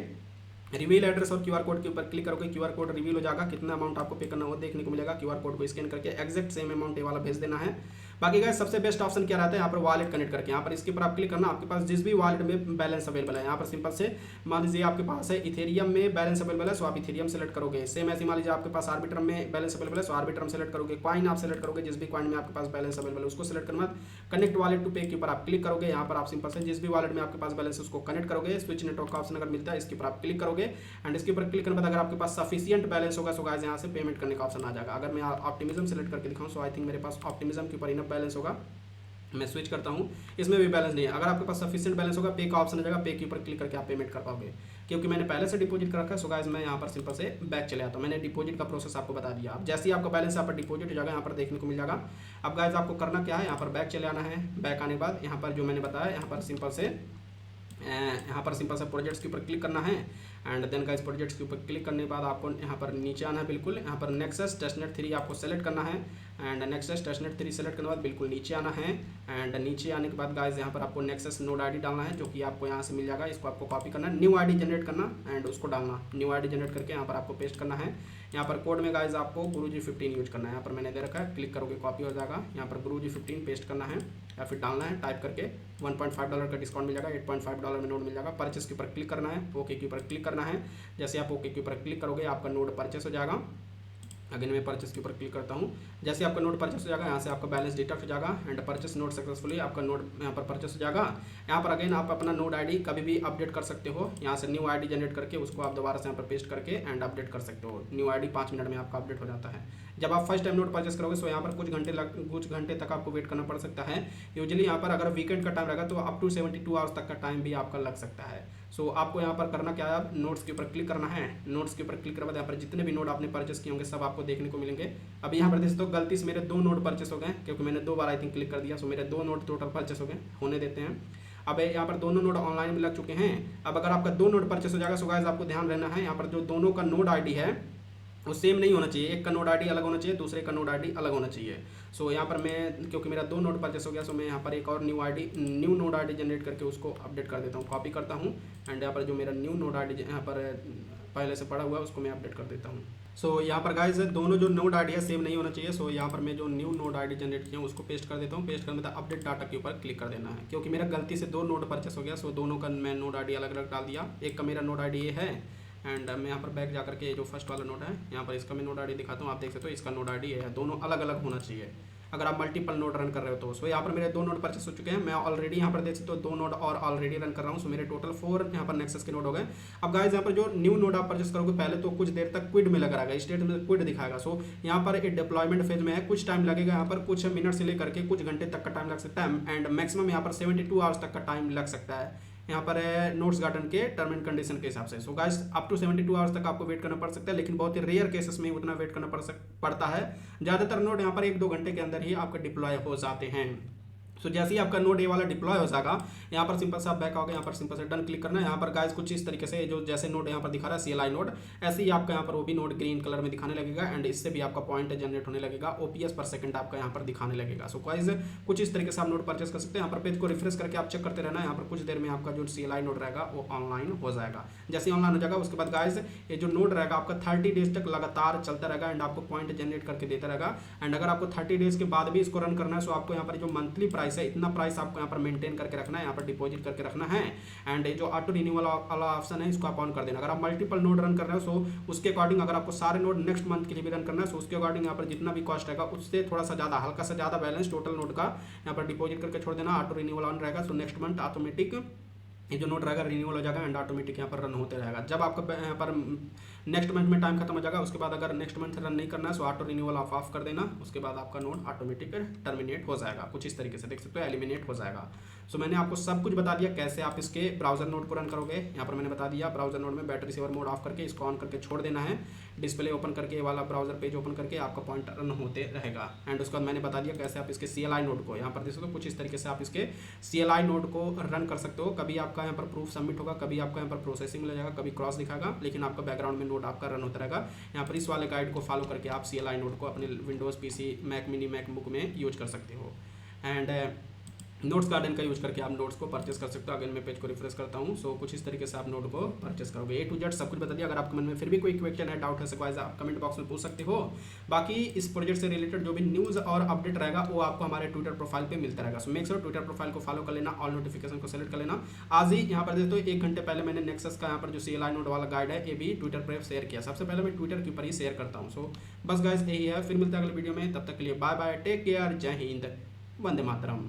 रिवील एड्रेस और QR कोड के ऊपर क्लिक करोगे, QR कोड रिवील हो जाएगा, कितना अमाउंट आपको पे करना हो देखने को मिलेगा। QR कोड को स्कैन करके एग्जैक्ट सेम अमाउंट ये वाला भेज देना है। बाकी गाइस सबसे बेस्ट ऑप्शन क्या रहता है, यहाँ पर वॉलेट कनेक्ट करके यहाँ पर इसके ऊपर आप क्लिक करना, आपके पास जिस भी वॉलेट में बैलेंस अवेलेबल है, यहाँ पर सिंपल से मान लीजिए आपके पास है इथेरियम में बैलेंस अवेलेबल है, सो आप इथेरियम सेलेक्ट करोगे। सेम ऐसे मान लीजिए आपके पास आर्बिट्रम में बैलेंस अवेलेबल है, सो आर्बिट्रम सेलेक्ट करोगे। कॉइन आप सेलेक्ट करोगे, जिस भी कॉइन में आपके पास बैलेंस अवेलेबल है उसको सेलेक्ट करना। कनेक्ट वॉलेट टू पे के ऊपर आप क्लिक करोगे, यहाँ पर आप सिंपल से जिस भी वॉलेट में आपके पास बैलेंस है उसको कनेक्ट करोगे। स्विच नेटवर्क का ऑप्शन अगर मिलता है इसके ऊपर आप क्लिक करोगे एंड इसके ऊपर क्लिक करने के बाद अगर आपके पास सफिशिएंट बैलेंस होगा, सो गाइस यहाँ से पेमेंट करने का ऑप्शन आ जाएगा। अगर मैं ऑप्टिमिज्म सेलेक्ट करके दिखाऊं, सो आई थिंक मेरे पास ऑप्टिमिज्म के ऊपर इनफ बैलेंस होगा, मैं स्विच करता हूँ, इसमें भी बैलेंस नहीं है। अगर आपके पास सफिशिएंट बैलेंस होगा, पे का ऑप्शन आ जाएगा, पे के ऊपर क्लिक करके आप पेमेंट कर पाओगे। क्योंकि मैंने पहले से डिपॉजिट कर रखा है, सो गाइस मैं यहाँ पर सिंपल से बैक चले आता हूँ। मैंने डिपॉजिट का प्रोसेस आपको बता दिया। अब जैसे ही आपका बैलेंस यहाँ पर डिपॉजिट हो जाएगा, यहाँ पर देखने को मिल जाएगा। अब गाइस आपको करना क्या है, यहाँ पर बैक चले आना है। बैक आने के बाद यहाँ पर जो मैंने बताया, यहाँ पर सिंपल से प्रोजेक्ट्स के ऊपर क्लिक करना है एंड देन गाइस प्रोजेक्ट्स के ऊपर क्लिक करने के बाद आपको यहाँ पर नीचे आना है, बिल्कुल यहाँ पर नेक्सस टेस्टनेट 3 आपको सेलेक्ट करना है एंड नेक्सस टेस्टनेट 3 सेलेक्ट करने के बाद बिल्कुल नीचे आना है एंड नीचे आने के बाद गाइस यहाँ पर आपको नेक्सस नोड आईडी डालना है, जो कि आपको यहाँ से मिल जाएगा। इसको आपको कॉपी करना है, न्यू आईडी जनरेट करना एंड उसको डालना। न्यू आईडी जनरेट करके यहाँ पर आपको पेस्ट करना है। यहाँ पर कोड में गाइस आपको गुरुजी 15 यूज करना है, यहाँ पर मैंने दे रखा है, क्लिक करोगे कॉपी हो जाएगा। यहाँ पर गुरुजी 15 पेस्ट करना है या फिर डालना है, टाइप करके $1.5 का डिस्काउंट मिल जाएगा, $8.5 में नोड मिल जाएगा। परचेस के ऊपर क्लिक करना है, ओके के ऊपर क्लिक करना है। जैसे आप ओके के ऊपर क्लिक करोगे आपका नोड परचेस हो जाएगा। अगेन मैं परचेस के ऊपर क्लिक करता हूँ। जैसे आपका नोड परचेस हो जाएगा, यहाँ से आपका बैलेंस डिडक्ट हो जाएगा एंड परचेस नोड सक्सेसफुली आपका नोड यहाँ पर परचेस हो जाएगा। यहाँ पर अगेन आप अपना नोड आईडी कभी भी अपडेट कर सकते हो, यहाँ से न्यू आईडी जनरेट करके उसको आप दोबारा से यहाँ पर पेस्ट करके एंड अपडेट कर सकते हो। न्यू आईडी 5 मिनट में आपका अपडेट हो जाता है। जब आप फर्स्ट टाइम नोट परचेस करोगे, सो यहाँ पर कुछ घंटे तक आपको वेट करना पड़ सकता है। यूजुअली यहाँ पर अगर वीकेंड का टाइम रहेगा तो अप टू 72 आवर्स तक का टाइम भी आपका लग सकता है। सो आपको यहाँ पर करना क्या है, नोट्स के ऊपर क्लिक करना है। नोट्स के ऊपर क्लिक करने के बाद यहाँ पर जितने भी नोट आपने परचेस किए होंगे सब आपको देखने को मिलेंगे। अभी यहाँ पर देख सकते हो गलती से मेरे 2 नोट परचेस हो गए, क्योंकि मैंने 2 बार आई थिंक क्लिक कर दिया। सो मेरे 2 नोट टोटल परचेस हो गए, होने देते हैं। अब यहाँ पर दोनों नोड ऑनलाइन में लग चुके हैं। अब अगर आपका 2 नोड परचेस हो जाएगा, सो गाइस आपको ध्यान रहना है, यहाँ पर जो दोनों का नोड आईडी है वो सेम नहीं होना चाहिए। एक का नोड आईडी अलग होना चाहिए, दूसरे का नोड आईडी अलग होना चाहिए। सो यहाँ पर मैं, क्योंकि मेरा 2 नोड परचेस हो गया, सो मैं यहाँ पर एक और न्यू नोड आईडी जनरेट करके उसको अपडेट कर देता हूँ। कॉपी करता हूँ एंड यहाँ पर जो मेरा न्यू नोड आईडी यहाँ पर पहले से पड़ा हुआ है उसको मैं अपडेट कर देता हूँ। सो यहाँ पर गाइस दोनों जो नोड आईडी है सेम नहीं होना चाहिए। सो यहाँ पर मैं जो न्यू नोड आईडी जनरेट किया हूँ उसको पेस्ट कर देता हूँ। पेस्ट करने के बाद अपडेट डाटा के ऊपर क्लिक कर देना है, क्योंकि मेरा गलती से 2 नोड परचेस हो गया। सो दोनों का मैं नोड आईडी अलग अलग डाल दिया। एक का मेरा नोड आईडी ये है एंड मैं यहाँ पर बैक जाकर के जो फर्स्ट वाला नोड है यहाँ पर इसका मैं नोड आईडी दिखाता हूँ। आप देख सकते हो इसका नोड आईडी है, दोनों अलग अलग होना चाहिए अगर आप मल्टीपल नोड रन कर रहे हो तो। सो यहाँ पर मेरे 2 नोड परचेस हो चुके हैं। मैं ऑलरेडी यहाँ पर देख सकते हो 2 नोड और ऑलरेडी रन कर रहा हूँ। सो मेरे टोटल 4 यहाँ पर नेक्सस के नोड हो गए। अब गाइस यहाँ पर जो न्यू नोड आप परचेस करोगे पहले तो कुछ देर तक क्विड में लगा रहेगा, स्टेट में क्विड दिखाएगा। सो यहाँ पर एक डिप्लॉयमेंट फेज में है, कुछ टाइम लगेगा, यहाँ पर कुछ मिनट से लेकर के कुछ घंटे तक का टाइम लग सकता है एंड मैक्सिमम यहाँ पर 72 आवर्स तक का टाइम लग सकता है। यहाँ पर है नोट्स गार्डन के टर्म एंड कंडीशन के हिसाब से। So guys up to 72 hours तक आपको वेट करना पड़ सकता है, लेकिन बहुत ही रेयर केसेस में उतना वेट करना पड़ता है। ज़्यादातर नोट यहाँ पर 1-2 घंटे के अंदर ही आपके डिप्लॉय हो जाते हैं। सो जैसे ही आपका नोड ए वाला डिप्लॉय हो जाएगा, यहाँ पर सिंपल से आप बैक आओगे, यहाँ पर सिंपल से डन क्लिक करना है। यहाँ पर गाइस कुछ इस तरीके से जो जैसे नोड यहाँ पर दिखा रहा है CLI नोड, ऐसे ही आपका यहाँ पर वो भी नोड ग्रीन कलर में दिखाने लगेगा एंड इससे भी आपका पॉइंट जनरेट होने लगेगा, OPS पर सेकंड आपका यहाँ पर दिखाने लगेगा। सो गाइस कुछ इस तरीके से आप नोड परचेस कर सकते हैं। यहाँ पर पेज को रिफ्रेश करके आप चेक करते रहना है। यहाँ पर कुछ देर में आपका जो CLI नोड रहेगा वो ऑनलाइन हो जाएगा। जैसे ऑनलाइन हो जाएगा उसके बाद गाइस ये जो नोड रहेगा आपका 30 डेज तक लगातार चलता रहेगा एंड आपको पॉइंट जनरेट करके देता रहेगा। एंड अगर आपको 30 डेज के बाद भी इसको रन करना है, सो आपको यहाँ पर जो मंथली प्राइस है इतना प्राइस आपको यहाँ पर मेंटेन करके रखना है, यहाँ पर डिपॉजिट करके रखना है एंड जो ऑटो रिन्यूअल वाला ऑप्शन है इसको आप ऑन कर देना। अगर आप मल्टीपल नोड रन कर रहे हो सो उसके अकॉर्डिंग अगर आपको सारे नोड नेक्स्ट मंथ के लिए भी रन करना है, सो उसके अकॉर्डिंग यहाँ पर जितना भी कॉस्ट रहेगा उससे थोड़ा सा ज़्यादा, हल्का सा ज़्यादा बैलेंस टोटल नोड का यहाँ पर डिपॉजिट करके छोड़ देना। ऑटो रिन्यूअल ऑन रहेगा, सो नेक्स्ट मंथ ऑटोमेटिक ये जो नोट रहेगा रिन्यूअल हो जाएगा एंड ऑटोमेटिक यहाँ पर रन होते रहेगा। जब आपका यहाँ पर नेक्स्ट मंथ में टाइम खत्म हो जाएगा उसके बाद अगर नेक्स्ट मंथ रन नहीं करना है, सो ऑटो रिन्यूअल ऑफ कर देना। उसके बाद आपका नोट ऑटोमेटिक टर्मिनेट हो जाएगा। कुछ इस तरीके से देख सकते हो, एलिमिनेट हो जाएगा। सो मैंने आपको सब कुछ बता दिया कैसे आप इसके ब्राउजर नोड को रन करोगे। यहाँ पर मैंने बता दिया ब्राउजर नोड में बैटरी सेवर मोड ऑफ करके इसको ऑन करके छोड़ देना है। डिस्प्ले ओपन करके वाला ब्राउजर पेज ओपन करके आपका पॉइंट रन होते रहेगा। एंड उसके बाद मैंने बता दिया कैसे आप इसके CLI नोड को यहाँ पर देख सकते हो, कुछ इस तरीके से आप इसके CLI नोड को रन कर सकते हो। कभी आपका यहाँ पर प्रूफ सबमिट होगा, कभी आपका यहाँ पर प्रोसेसिंग में जाएगा, कभी क्रॉस दिखाएगा, लेकिन आपका बैकग्राउंड में नोड आपका रन होता रहेगा। यहाँ पर इस वाले गाइड को फॉलो करके आप CLI नोड को अपने Windows PC, Mac mini, MacBook में यूज कर सकते हो। एंड नोट्स गार्डन का यूज करके आप नोट्स को परचेस कर सकते हो। अगर मैं पेज को रिफ्रेश करता हूँ, सो कुछ इस तरीके से आप नोट को परचेस करोगे। ए टू जेड सब कुछ बता दिया। अगर आपके मन में फिर भी कोई क्वेश्चन है, डाउट है, सकवाइज आप कमेंट बॉक्स में पूछ सकते हो। बाकी इस प्रोजेक्ट से रिलेटेड जो भी न्यूज़ और अपडेट रहेगा वो आपको हमारे ट्विटर प्रोफाइल पे मिलता रहेगा। So make sure Twitter profile को फॉलो कर लेना, ऑल नोटिफिकेशन को सेलेक्ट कर लेना। आज ही यहाँ पर देखो 1 घंटे पहले मैंने नेक्सस का यहाँ पर जो CLI नोट वाला गाइड है ये भी ट्विटर पर शेयर किया। सबसे पहले मैं ट्विटर के ऊपर ही शेयर करता हूँ। सो बस गाइस यही है, फिर मिलते हैं अगले वीडियो में। तब तक के लिए बाय बाय, टेक केयर, जय हिंद, वंदे मातरम।